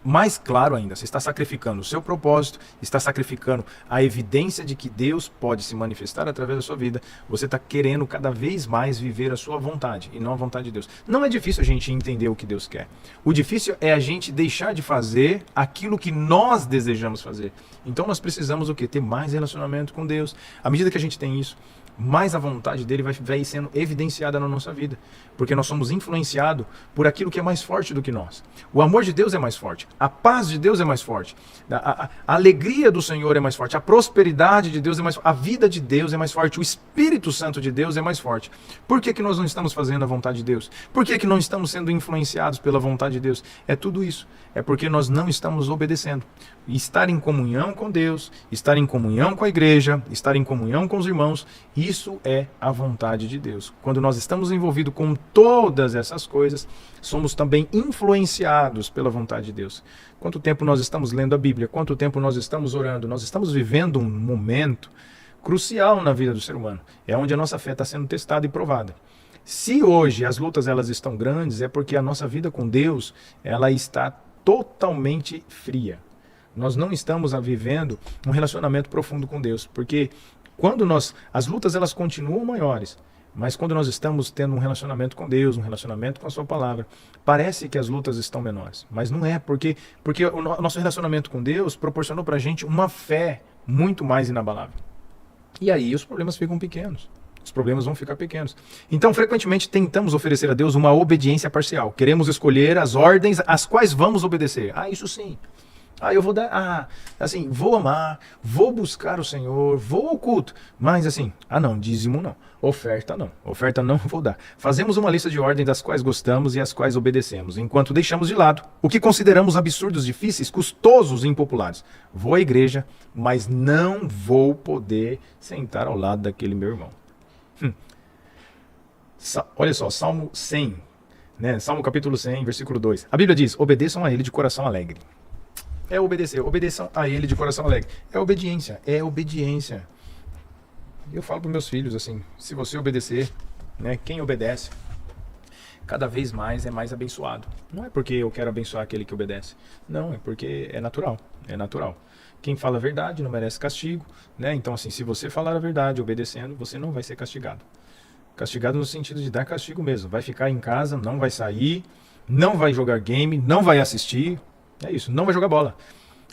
Mais claro ainda, você está sacrificando o seu propósito, está sacrificando a evidência de que Deus pode se manifestar através da sua vida. Você está querendo cada vez mais viver a sua vontade e não a vontade de Deus. Não é difícil a gente entender o que Deus quer. O difícil é a gente deixar de fazer aquilo que nós desejamos fazer. Então nós precisamos o quê? Ter mais relacionamento com Deus. À medida que a gente tem isso, mais a vontade dele vai sendo evidenciada na nossa vida. Porque nós somos influenciados por aquilo que é mais forte do que nós. O amor de Deus é mais forte. A paz de Deus é mais forte. A alegria do Senhor é mais forte. A prosperidade de Deus é mais forte. A vida de Deus é mais forte. O Espírito Santo de Deus é mais forte. Por que nós não estamos fazendo a vontade de Deus? Por que não estamos sendo influenciados pela vontade de Deus? É tudo isso. É porque nós não estamos obedecendo. Estar em comunhão com Deus, estar em comunhão com a igreja, estar em comunhão com os irmãos, isso é a vontade de Deus. Quando nós estamos envolvidos com todas essas coisas, somos também influenciados pela vontade de Deus. Quanto tempo nós estamos lendo a Bíblia? Quanto tempo nós estamos orando? Nós estamos vivendo um momento crucial na vida do ser humano. É onde a nossa fé está sendo testada e provada. Se hoje as lutas elas estão grandes, é porque a nossa vida com Deus ela está totalmente fria. Nós não estamos vivendo um relacionamento profundo com Deus, porque quando as lutas elas continuam maiores, mas quando nós estamos tendo um relacionamento com Deus, um relacionamento com a sua palavra, parece que as lutas estão menores, mas não é, porque o nosso relacionamento com Deus proporcionou para a gente uma fé muito mais inabalável. E aí os problemas ficam pequenos. Os problemas vão ficar pequenos. Então, frequentemente, tentamos oferecer a Deus uma obediência parcial. Queremos escolher as ordens às quais vamos obedecer. Isso sim. Eu vou dar, vou amar, vou buscar o Senhor, vou ao culto. Mas assim, não, dízimo não, oferta não vou dar. Fazemos uma lista de ordens das quais gostamos e as quais obedecemos, enquanto deixamos de lado o que consideramos absurdos, difíceis, custosos e impopulares. Vou à igreja, mas não vou poder sentar ao lado daquele meu irmão. Olha só, Salmo 100, né? Salmo capítulo 100, versículo 2. A Bíblia diz, obedeçam a ele de coração alegre. É obedecer, obedeçam a ele de coração alegre. É obediência. Eu falo para meus filhos assim, se você obedecer, né, quem obedece, cada vez mais é mais abençoado. Não é porque eu quero abençoar aquele que obedece. Não, é porque é natural. É natural. Quem fala a verdade não merece castigo, né? Então, assim, se você falar a verdade obedecendo, você não vai ser castigado. Castigado no sentido de dar castigo mesmo. Vai ficar em casa, não vai sair, não vai jogar game, não vai assistir. É isso, não vai jogar bola.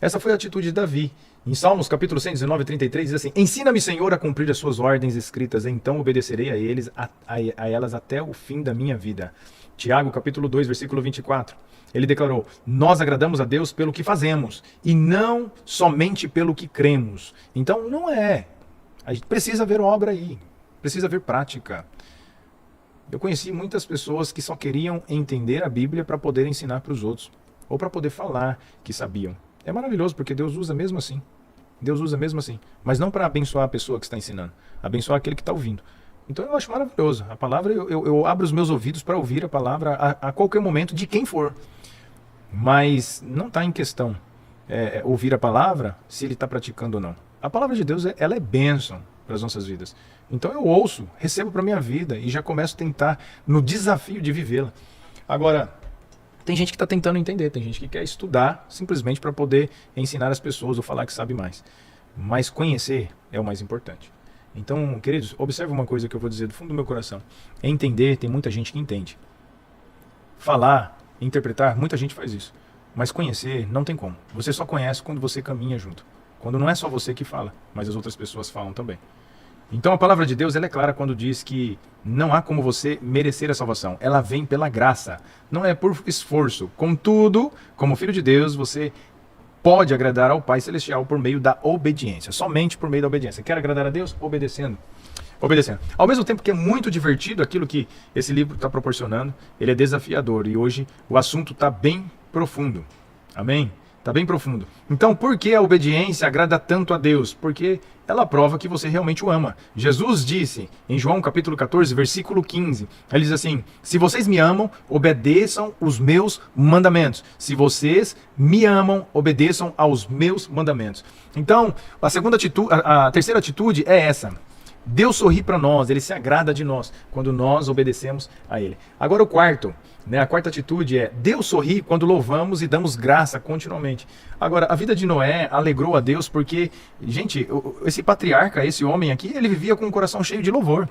Essa foi a atitude de Davi. Em Salmos capítulo 119, 33, diz assim: ensina-me, Senhor, a cumprir as suas ordens escritas, então obedecerei a elas até o fim da minha vida. Tiago capítulo 2, versículo 24. Ele declarou: nós agradamos a Deus pelo que fazemos, e não somente pelo que cremos. Então não é. A gente precisa ver obra aí, precisa ver prática. Eu conheci muitas pessoas que só queriam entender a Bíblia para poder ensinar para os outros, ou para poder falar que sabiam. É maravilhoso, porque Deus usa mesmo assim. Deus usa mesmo assim. Mas não para abençoar a pessoa que está ensinando. Abençoar aquele que está ouvindo. Então eu acho maravilhoso. A palavra, eu abro os meus ouvidos para ouvir a palavra a qualquer momento, de quem for. Mas não está em questão ouvir a palavra se ele está praticando ou não. A palavra de Deus, ela é bênção para as nossas vidas. Então eu ouço, recebo para a minha vida e já começo a tentar no desafio de vivê-la. Agora, tem gente que está tentando entender, tem gente que quer estudar simplesmente para poder ensinar as pessoas ou falar que sabe mais. Mas conhecer é o mais importante. Então, queridos, observe uma coisa que eu vou dizer do fundo do meu coração. Entender, tem muita gente que entende. Falar, interpretar, muita gente faz isso. Mas conhecer, não tem como. Você só conhece quando você caminha junto. Quando não é só você que fala, mas as outras pessoas falam também. Então a palavra de Deus, ela é clara quando diz que não há como você merecer a salvação. Ela vem pela graça, não é por esforço. Contudo, como filho de Deus, você pode agradar ao Pai Celestial por meio da obediência. Somente por meio da obediência. Quer agradar a Deus? Obedecendo. Obedecendo. Ao mesmo tempo que é muito divertido aquilo que esse livro está proporcionando, ele é desafiador. E hoje o assunto está bem profundo. Amém? Está bem profundo. Então, por que a obediência agrada tanto a Deus? Porque ela prova que você realmente o ama. Jesus disse em João capítulo 14, versículo 15, ele diz assim: se vocês me amam, obedeçam os meus mandamentos. Se vocês me amam, obedeçam aos meus mandamentos. Então, a terceira atitude é essa. Deus sorri para nós, Ele se agrada de nós quando nós obedecemos a Ele. Agora o quarto, a quarta atitude é: Deus sorri quando louvamos e damos graça continuamente. Agora, a vida de Noé alegrou a Deus porque, gente, esse patriarca, esse homem aqui, ele vivia com um coração cheio de louvor.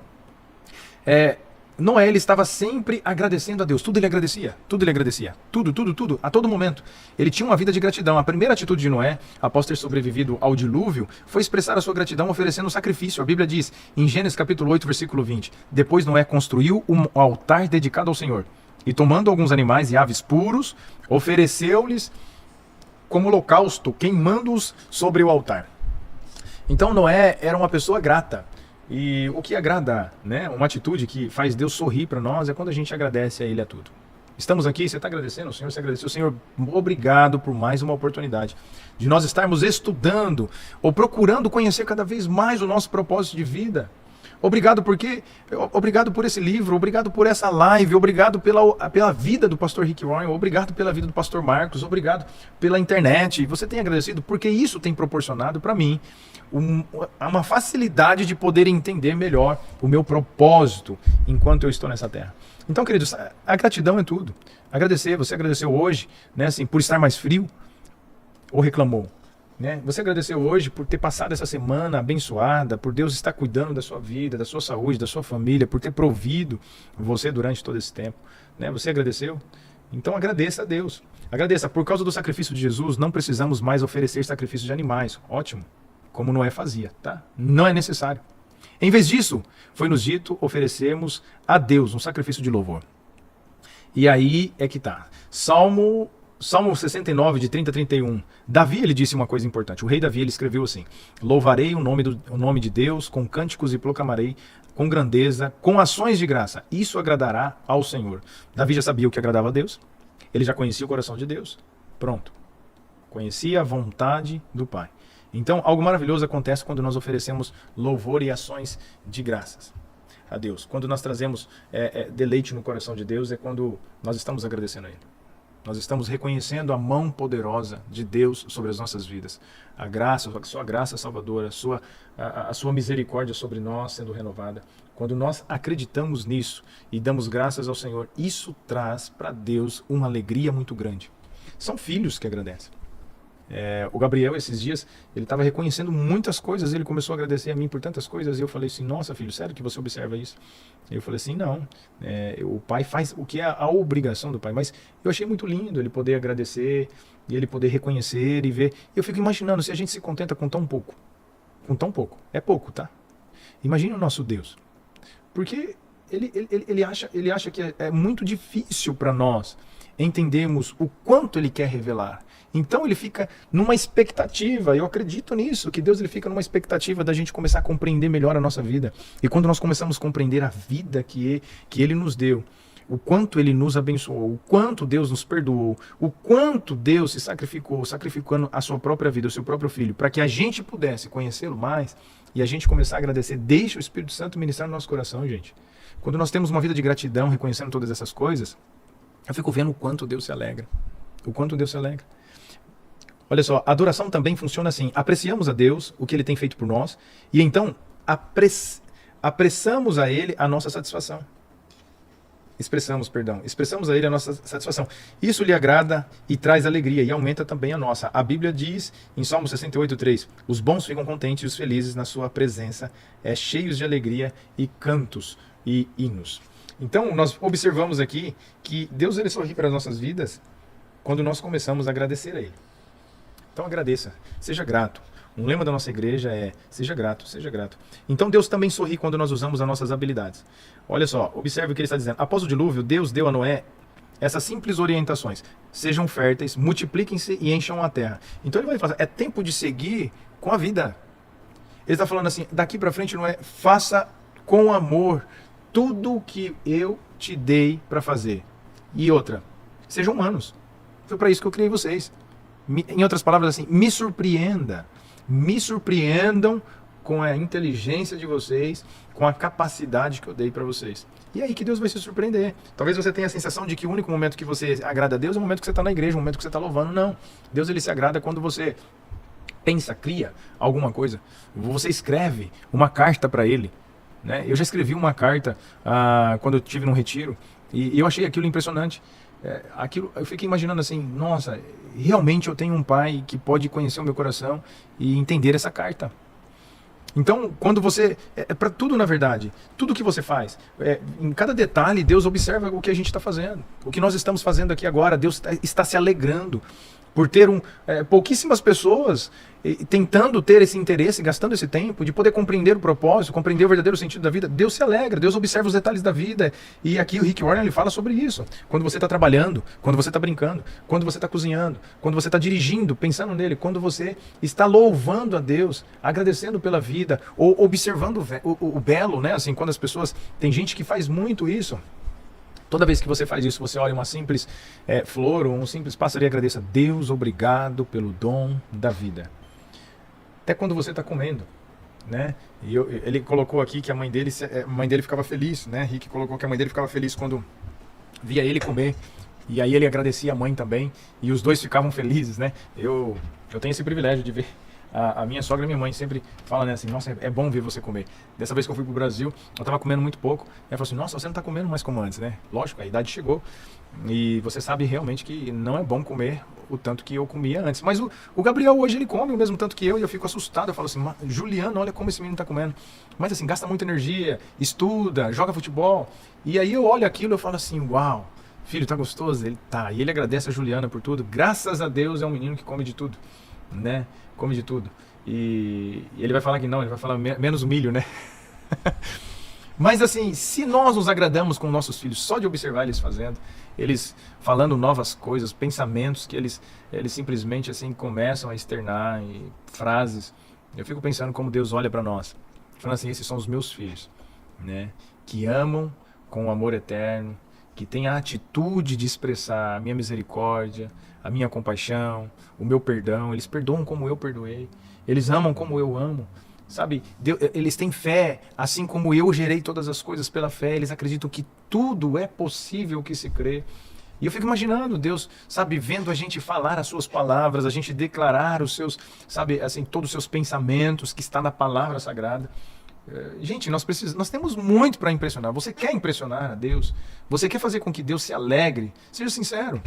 Noé, ele estava sempre agradecendo a Deus, tudo ele agradecia, tudo, a todo momento. Ele tinha uma vida de gratidão. A primeira atitude de Noé, após ter sobrevivido ao dilúvio, foi expressar a sua gratidão oferecendo um sacrifício. A Bíblia diz, em Gênesis capítulo 8, versículo 20, depois Noé construiu um altar dedicado ao Senhor, e tomando alguns animais e aves puros, ofereceu-lhes como holocausto, queimando-os sobre o altar. Então Noé era uma pessoa grata. E o que agrada, uma atitude que faz Deus sorrir para nós é quando a gente agradece a Ele a tudo. Estamos aqui, você está agradecendo? O Senhor se agradeceu. Senhor, obrigado por mais uma oportunidade de nós estarmos estudando ou procurando conhecer cada vez mais o nosso propósito de vida. Obrigado por esse livro, obrigado por essa live, obrigado pela vida do pastor Rick Warren, obrigado pela vida do pastor Marcos, obrigado pela internet. Você tem agradecido porque isso tem proporcionado para mim uma facilidade de poder entender melhor o meu propósito enquanto eu estou nessa terra. Então, queridos, a gratidão é tudo. Agradecer, você agradeceu hoje, por estar mais frio ou reclamou? Você agradeceu hoje por ter passado essa semana abençoada, por Deus estar cuidando da sua vida, da sua saúde, da sua família, por ter provido você durante todo esse tempo. Você agradeceu? Então agradeça a Deus. Agradeça. Por causa do sacrifício de Jesus, não precisamos mais oferecer sacrifícios de animais. Ótimo. Como Noé fazia, tá? Não é necessário. Em vez disso, foi-nos dito oferecermos a Deus um sacrifício de louvor. E aí é que tá. Salmo 69, de 30 a 31. Davi, ele disse uma coisa importante. O rei Davi, ele escreveu assim: louvarei o nome de Deus com cânticos e proclamarei com grandeza, com ações de graça. Isso agradará ao Senhor. Davi já sabia o que agradava a Deus. Ele já conhecia o coração de Deus. Pronto. Conhecia a vontade do Pai. Então, algo maravilhoso acontece quando nós oferecemos louvor e ações de graças a Deus. Quando nós trazemos deleite no coração de Deus, é quando nós estamos agradecendo a Ele. Nós estamos reconhecendo a mão poderosa de Deus sobre as nossas vidas. A graça, a sua graça salvadora, a sua misericórdia sobre nós sendo renovada. Quando nós acreditamos nisso e damos graças ao Senhor, isso traz para Deus uma alegria muito grande. São filhos que agradecem. O Gabriel, esses dias, ele estava reconhecendo muitas coisas, ele começou a agradecer a mim por tantas coisas, e eu falei assim, nossa filho, sério que você observa isso? Eu falei assim, não, o pai faz o que é a obrigação do pai, mas eu achei muito lindo ele poder agradecer, e ele poder reconhecer e ver. Eu fico imaginando, se a gente se contenta com tão pouco, é pouco, tá? Imagina o nosso Deus, porque ele acha que é muito difícil para nós entendermos o quanto ele quer revelar. Então ele fica numa expectativa, eu acredito nisso, que Deus ele fica numa expectativa da gente começar a compreender melhor a nossa vida. E quando nós começamos a compreender a vida que ele nos deu, o quanto ele nos abençoou, o quanto Deus nos perdoou, o quanto Deus se sacrificou, sacrificando a sua própria vida, o seu próprio filho, para que a gente pudesse conhecê-lo mais e a gente começar a agradecer. Deixa o Espírito Santo ministrar no nosso coração, gente. Quando nós temos uma vida de gratidão, reconhecendo todas essas coisas, eu fico vendo o quanto Deus se alegra. O quanto Deus se alegra. Olha só, a adoração também funciona assim. Apreciamos a Deus, o que Ele tem feito por nós, e então apressamos a Ele a nossa satisfação. Expressamos a Ele a nossa satisfação. Isso lhe agrada e traz alegria, e aumenta também a nossa. A Bíblia diz, em Salmo 68:3, os bons ficam contentes e os felizes na sua presença, cheios de alegria e cantos e hinos. Então, nós observamos aqui que Deus ele sorri para as nossas vidas quando nós começamos a agradecer a Ele. Então agradeça, seja grato. Um lema da nossa igreja é, seja grato, seja grato. Então Deus também sorri quando nós usamos as nossas habilidades. Olha só, observe o que ele está dizendo. Após o dilúvio, Deus deu a Noé essas simples orientações. Sejam férteis, multipliquem-se e encham a terra. Então ele vai falar, é tempo de seguir com a vida. Ele está falando assim, daqui para frente não é, faça com amor tudo o que eu te dei para fazer. E outra, sejam humanos. Foi para isso que eu criei vocês. Em outras palavras, assim, me surpreendam com a inteligência de vocês, com a capacidade que eu dei para vocês. E é aí que Deus vai se surpreender. Talvez você tenha a sensação de que o único momento que você agrada a Deus é o momento que você está na igreja, o momento que você está louvando. Não. Deus ele se agrada quando você pensa, cria alguma coisa. Você escreve uma carta para Ele. Né? Eu já escrevi uma carta quando eu estive num retiro e eu achei aquilo impressionante. Eu fiquei imaginando assim, nossa, realmente eu tenho um pai que pode conhecer o meu coração e entender essa carta. Então, quando você, para tudo na verdade, tudo que você faz, em cada detalhe, Deus observa o que a gente está fazendo. O que nós estamos fazendo aqui agora, Deus está se alegrando por ter pouquíssimas pessoas tentando ter esse interesse, gastando esse tempo de poder compreender o propósito, compreender o verdadeiro sentido da vida. Deus se alegra, Deus observa os detalhes da vida. E aqui o Rick Warren ele fala sobre isso. Quando você está trabalhando, quando você está brincando, quando você está cozinhando, quando você está dirigindo, pensando nele, quando você está louvando a Deus, agradecendo pela vida, ou observando o belo, né? Assim, quando as pessoas... Tem gente que faz muito isso. Toda vez que você faz isso, você olha uma simples flor ou um simples pássaro e agradeça. Deus, obrigado pelo dom da vida. Até quando você está comendo, né? E ele colocou aqui que a mãe dele ficava feliz, né? Rick colocou que a mãe dele ficava feliz quando via ele comer. E aí ele agradecia a mãe também. E os dois ficavam felizes, né? Eu tenho esse privilégio de ver. A minha sogra e minha mãe sempre falam, né, assim, nossa, é bom ver você comer. Dessa vez que eu fui pro Brasil, eu tava comendo muito pouco. Ela falou assim, nossa, você não tá comendo mais como antes, né? Lógico, a idade chegou. E você sabe realmente que não é bom comer o tanto que eu comia antes. Mas o Gabriel hoje, ele come o mesmo tanto que eu e eu fico assustado. Eu falo assim, Juliano, olha como esse menino tá comendo. Mas assim, gasta muita energia, estuda, joga futebol. E aí eu olho aquilo e eu falo assim, uau, filho, tá gostoso? Ele tá. E ele agradece a Juliana por tudo. Graças a Deus é um menino que come de tudo, né? Come de tudo. E ele vai falar que não, ele vai falar menos milho, né? Mas assim, se nós nos agradamos com nossos filhos, só de observar eles fazendo, eles falando novas coisas, pensamentos que eles simplesmente assim começam a externar, e frases, eu fico pensando como Deus olha para nós, falando assim, esses são os meus filhos, né? Que amam com amor eterno, que têm a atitude de expressar a minha misericórdia, a minha compaixão, o meu perdão. Eles perdoam como eu perdoei, eles amam como eu amo, sabe? Eles têm fé, assim como eu gerei todas as coisas pela fé. Eles acreditam que tudo é possível que se crê. E eu fico imaginando Deus, sabe, vendo a gente falar as suas palavras, a gente declarar os seus, sabe, assim, todos os seus pensamentos que está na palavra sagrada. Gente, nós temos muito para impressionar. Você quer impressionar a Deus? Você quer fazer com que Deus se alegre? Seja sincero.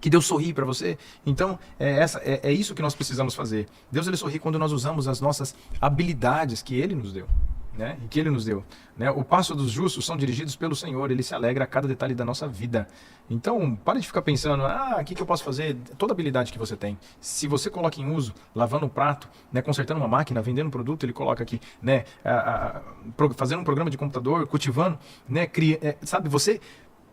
Que Deus sorri para você. Então, é isso que nós precisamos fazer. Deus, ele sorri quando nós usamos as nossas habilidades que Ele nos deu. Né? E que Ele nos deu. Né? O passo dos justos são dirigidos pelo Senhor. Ele se alegra a cada detalhe da nossa vida. Então, pare de ficar pensando, o que eu posso fazer? Toda habilidade que você tem. Se você coloca em uso, lavando um prato, né, consertando uma máquina, vendendo um produto, ele coloca aqui, né, fazendo um programa de computador, cultivando, né, sabe, você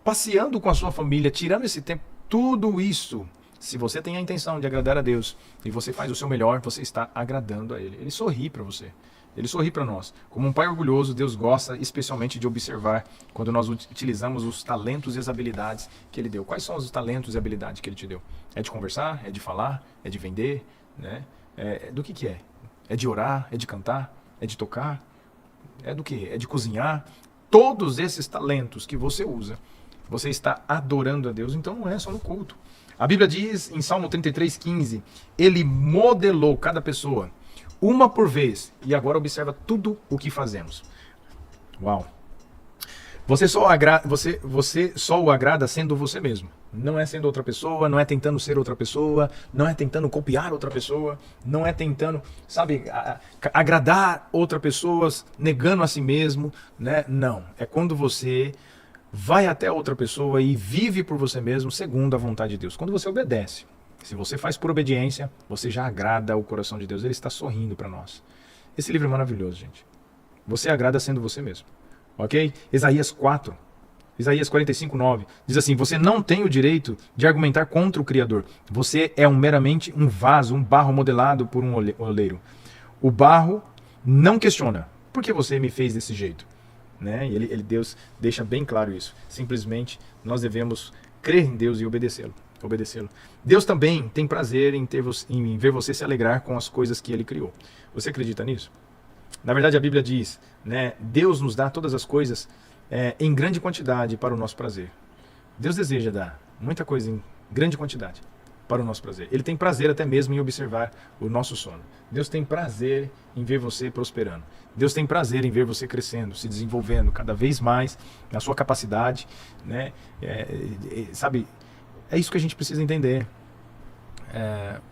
passeando com a sua família, tirando esse tempo, tudo isso, se você tem a intenção de agradar a Deus e você faz o seu melhor, você está agradando a Ele. Ele sorri para você. Ele sorri para nós. Como um pai orgulhoso, Deus gosta especialmente de observar quando nós utilizamos os talentos e as habilidades que Ele deu. Quais são os talentos e habilidades que Ele te deu? É de conversar? É de falar? É de vender? Né? Do que é? É de orar? É de cantar? É de tocar? É do que? É de cozinhar? Todos esses talentos que você usa, você está adorando a Deus, então não é só no culto. A Bíblia diz em Salmo 33:15, Ele modelou cada pessoa uma por vez, e agora observa tudo o que fazemos. Uau! Você só o agrada sendo você mesmo. Não é sendo outra pessoa, não é tentando ser outra pessoa, não é tentando copiar outra pessoa, não é tentando, sabe, agradar outra pessoa, negando a si mesmo, né? Não. É quando você vai até outra pessoa e vive por você mesmo segundo a vontade de Deus. Quando você obedece. Se você faz por obediência, você já agrada o coração de Deus. Ele está sorrindo para nós. Esse livro é maravilhoso, gente. Você agrada sendo você mesmo. Ok? Isaías 4. Isaías 45:9. Diz assim, você não tem o direito de argumentar contra o Criador. Você é meramente um vaso, um barro modelado por um oleiro. O barro não questiona. Por que você me fez desse jeito? Né? E Deus deixa bem claro isso. Simplesmente nós devemos crer em Deus e obedecê-lo. Deus também tem prazer em ver você se alegrar com as coisas que Ele criou. Você acredita nisso? Na verdade, a Bíblia diz, né, Deus nos dá todas as coisas em grande quantidade para o nosso prazer. Deus deseja dar muita coisa em grande quantidade para o nosso prazer. Ele tem prazer até mesmo em observar o nosso sono. Deus tem prazer em ver você prosperando. Deus tem prazer em ver você crescendo, se desenvolvendo cada vez mais na sua capacidade, né? Sabe, é isso que a gente precisa entender.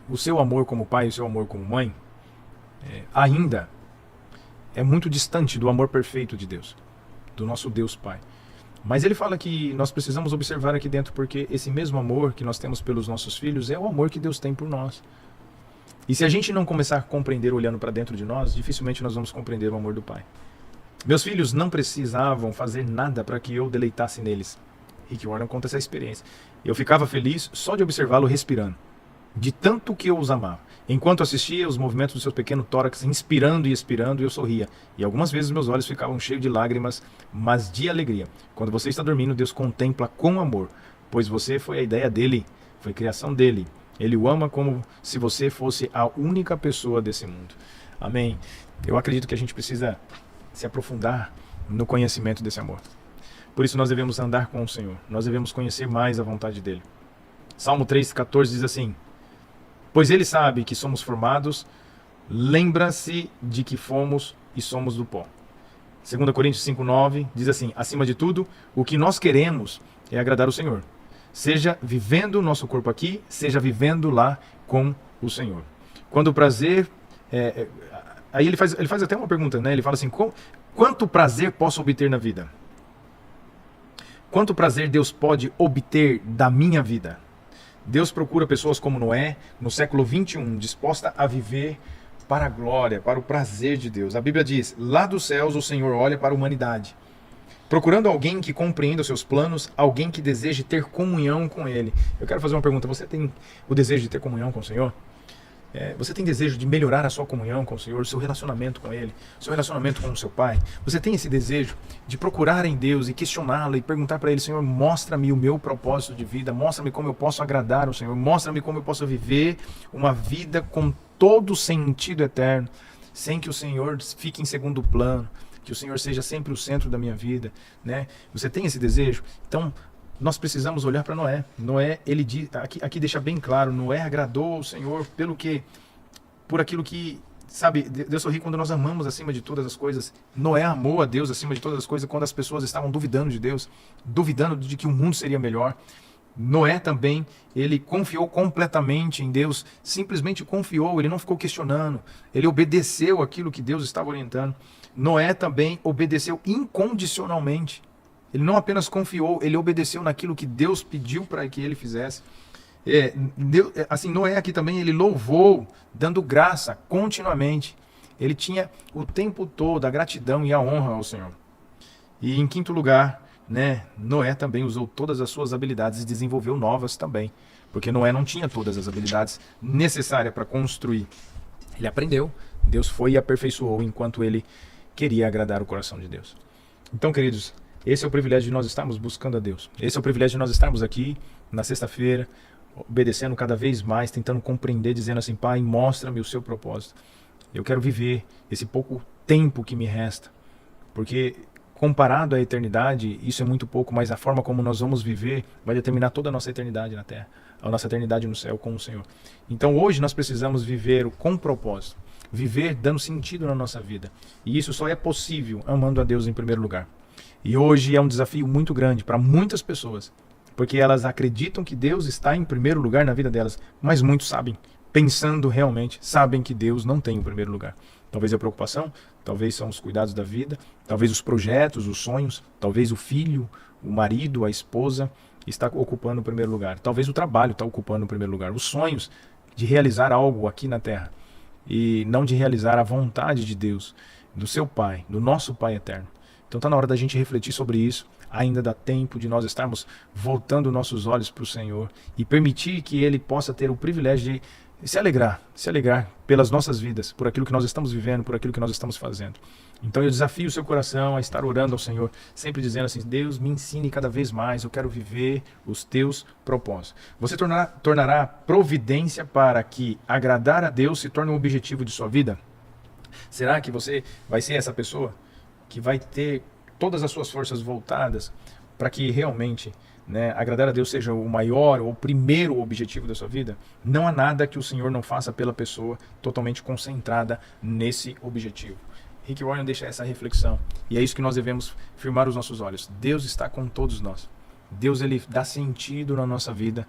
O seu amor como pai, o seu amor como mãe, ainda é muito distante do amor perfeito de Deus, do nosso Deus Pai. Mas ele fala que nós precisamos observar aqui dentro, porque esse mesmo amor que nós temos pelos nossos filhos é o amor que Deus tem por nós. E se a gente não começar a compreender olhando para dentro de nós, dificilmente nós vamos compreender o amor do Pai. Meus filhos não precisavam fazer nada para que eu deleitasse neles. Rick Warren conta essa experiência. Eu ficava feliz só de observá-lo respirando, de tanto que eu os amava. Enquanto assistia os movimentos do seu pequeno tórax, inspirando e expirando, eu sorria. E algumas vezes meus olhos ficavam cheios de lágrimas, mas de alegria. Quando você está dormindo, Deus contempla com amor, pois você foi a ideia dele, foi criação dele. Ele o ama como se você fosse a única pessoa desse mundo. Amém. Eu acredito que a gente precisa se aprofundar no conhecimento desse amor. Por isso nós devemos andar com o Senhor. Nós devemos conhecer mais a vontade dele. Salmo 3,14 diz assim, pois ele sabe que somos formados, lembra-se de que fomos e somos do pó. 2 Coríntios 5,9 diz assim, acima de tudo, o que nós queremos é agradar o Senhor. Seja vivendo o nosso corpo aqui, seja vivendo lá com o Senhor. Quando o prazer... aí ele faz até uma pergunta, né? Ele fala assim, quanto prazer posso obter na vida? Quanto prazer Deus pode obter da minha vida? Deus procura pessoas como Noé, no século 21, disposta a viver para a glória, para o prazer de Deus. A Bíblia diz, lá dos céus o Senhor olha para a humanidade, procurando alguém que compreenda os seus planos, alguém que deseje ter comunhão com Ele. Eu quero fazer uma pergunta, você tem o desejo de ter comunhão com o Senhor? Você tem desejo de melhorar a sua comunhão com o Senhor, o seu relacionamento com Ele, o seu relacionamento com o seu Pai? Você tem esse desejo de procurar em Deus e questioná-lo e perguntar para Ele, Senhor, mostra-me o meu propósito de vida, mostra-me como eu posso agradar o Senhor, mostra-me como eu posso viver uma vida com todo sentido eterno, sem que o Senhor fique em segundo plano, que o Senhor seja sempre o centro da minha vida, né? Você tem esse desejo? Então, nós precisamos olhar para Noé. Noé, ele diz, aqui deixa bem claro, Noé agradou ao Senhor por aquilo que, sabe, Deus sorri quando nós amamos acima de todas as coisas. Noé amou a Deus acima de todas as coisas quando as pessoas estavam duvidando de Deus, duvidando de que o mundo seria melhor. Noé também, ele confiou completamente em Deus, simplesmente confiou, ele não ficou questionando, ele obedeceu aquilo que Deus estava orientando. Noé também obedeceu incondicionalmente. Ele não apenas confiou, ele obedeceu naquilo que Deus pediu para que ele fizesse. Noé aqui também, ele louvou, dando graça continuamente. Ele tinha o tempo todo a gratidão e a honra ao Senhor. E em quinto lugar, Noé também usou todas as suas habilidades e desenvolveu novas também. Porque Noé não tinha todas as habilidades necessárias para construir. Ele aprendeu, Deus foi e aperfeiçoou enquanto ele queria agradar o coração de Deus. Então, queridos, esse é o privilégio de nós estarmos buscando a Deus. Esse é o privilégio de nós estarmos aqui na sexta-feira, obedecendo cada vez mais, tentando compreender, dizendo assim: Pai, mostra-me o seu propósito. Eu quero viver esse pouco tempo que me resta. Porque comparado à eternidade, isso é muito pouco, mas a forma como nós vamos viver vai determinar toda a nossa eternidade na Terra, a nossa eternidade no céu com o Senhor. Então hoje nós precisamos viver com propósito, viver dando sentido na nossa vida. E isso só é possível amando a Deus em primeiro lugar. E hoje é um desafio muito grande para muitas pessoas, porque elas acreditam que Deus está em primeiro lugar na vida delas, mas muitos sabem, pensando realmente, sabem que Deus não tem o primeiro lugar. Talvez a preocupação, talvez são os cuidados da vida, talvez os projetos, os sonhos, talvez o filho, o marido, a esposa está ocupando o primeiro lugar. Talvez o trabalho está ocupando o primeiro lugar. Os sonhos de realizar algo aqui na terra e não de realizar a vontade de Deus, do seu Pai, do nosso Pai eterno. Então está na hora da gente refletir sobre isso. Ainda dá tempo de nós estarmos voltando nossos olhos para o Senhor e permitir que Ele possa ter o privilégio de se alegrar pelas nossas vidas, por aquilo que nós estamos vivendo, por aquilo que nós estamos fazendo. Então eu desafio o seu coração a estar orando ao Senhor, sempre dizendo assim: Deus, me ensine cada vez mais, eu quero viver os teus propósitos. Você tornará providência para que agradar a Deus se torne um objetivo de sua vida? Será que você vai ser essa pessoa que vai ter todas as suas forças voltadas para que realmente agradar a Deus seja o maior ou o primeiro objetivo da sua vida? Não há nada que o Senhor não faça pela pessoa totalmente concentrada nesse objetivo. Rick Warren deixa essa reflexão, e é isso que nós devemos firmar os nossos olhos. Deus está com todos nós. Deus, ele dá sentido na nossa vida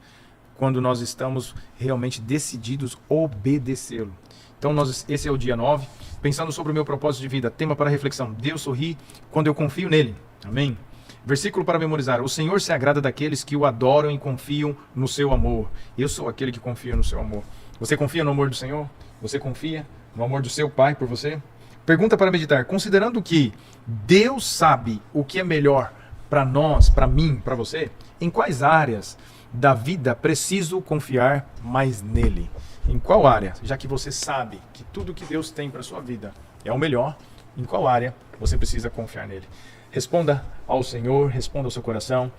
quando nós estamos realmente decididos a obedecê-lo. Então esse é o dia 9, pensando sobre o meu propósito de vida, tema para reflexão: Deus sorri quando eu confio nele. Amém? Versículo para memorizar: o Senhor se agrada daqueles que o adoram e confiam no seu amor. Eu sou aquele que confia no seu amor. Você confia no amor do Senhor? Você confia no amor do seu Pai por você? Pergunta para meditar: considerando que Deus sabe o que é melhor para nós, para mim, para você, em quais áreas da vida preciso confiar mais nele? Em qual área, já que você sabe que tudo que Deus tem para a sua vida é o melhor, em qual área você precisa confiar nele? Responda ao Senhor, responda ao seu coração,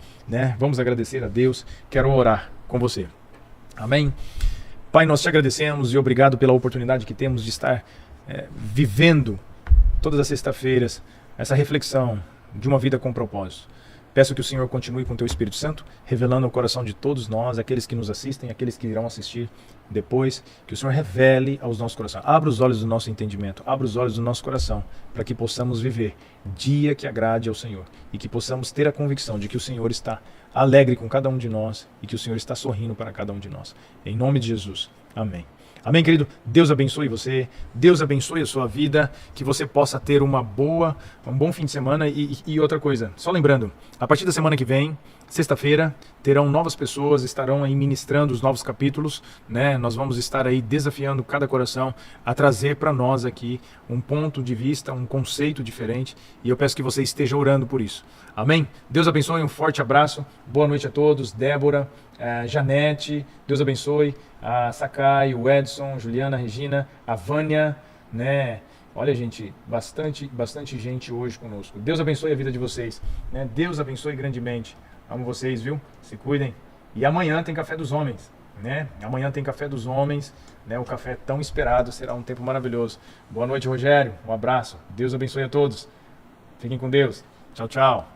Vamos agradecer a Deus. Quero orar com você. Amém? Pai, nós te agradecemos e obrigado pela oportunidade que temos de estar vivendo todas as sextas-feiras essa reflexão de uma vida com propósito. Peço que o Senhor continue com o teu Espírito Santo, revelando ao coração de todos nós, aqueles que nos assistem, aqueles que irão assistir depois, que o Senhor revele aos nossos corações. Abra os olhos do nosso entendimento, abra os olhos do nosso coração, para que possamos viver dia que agrade ao Senhor e que possamos ter a convicção de que o Senhor está alegre com cada um de nós e que o Senhor está sorrindo para cada um de nós. Em nome de Jesus. Amém. Amém, querido? Deus abençoe você, Deus abençoe a sua vida, que você possa ter um bom fim de semana e outra coisa, só lembrando, a partir da semana que vem, sexta-feira, terão novas pessoas, estarão aí ministrando os novos capítulos, Nós vamos estar aí desafiando cada coração a trazer para nós aqui um ponto de vista, um conceito diferente, e eu peço que você esteja orando por isso. Amém? Deus abençoe, um forte abraço, boa noite a todos, Débora, Janete, Deus abençoe, a Sakai, o Edson, Juliana, Regina, a Vânia, Olha, gente, bastante gente hoje conosco. Deus abençoe a vida de vocês, Deus abençoe grandemente. Amo vocês, viu? Se cuidem. E amanhã tem Café dos Homens, Amanhã tem Café dos Homens, O café tão esperado, será um tempo maravilhoso. Boa noite, Rogério. Um abraço. Deus abençoe a todos. Fiquem com Deus. Tchau, tchau.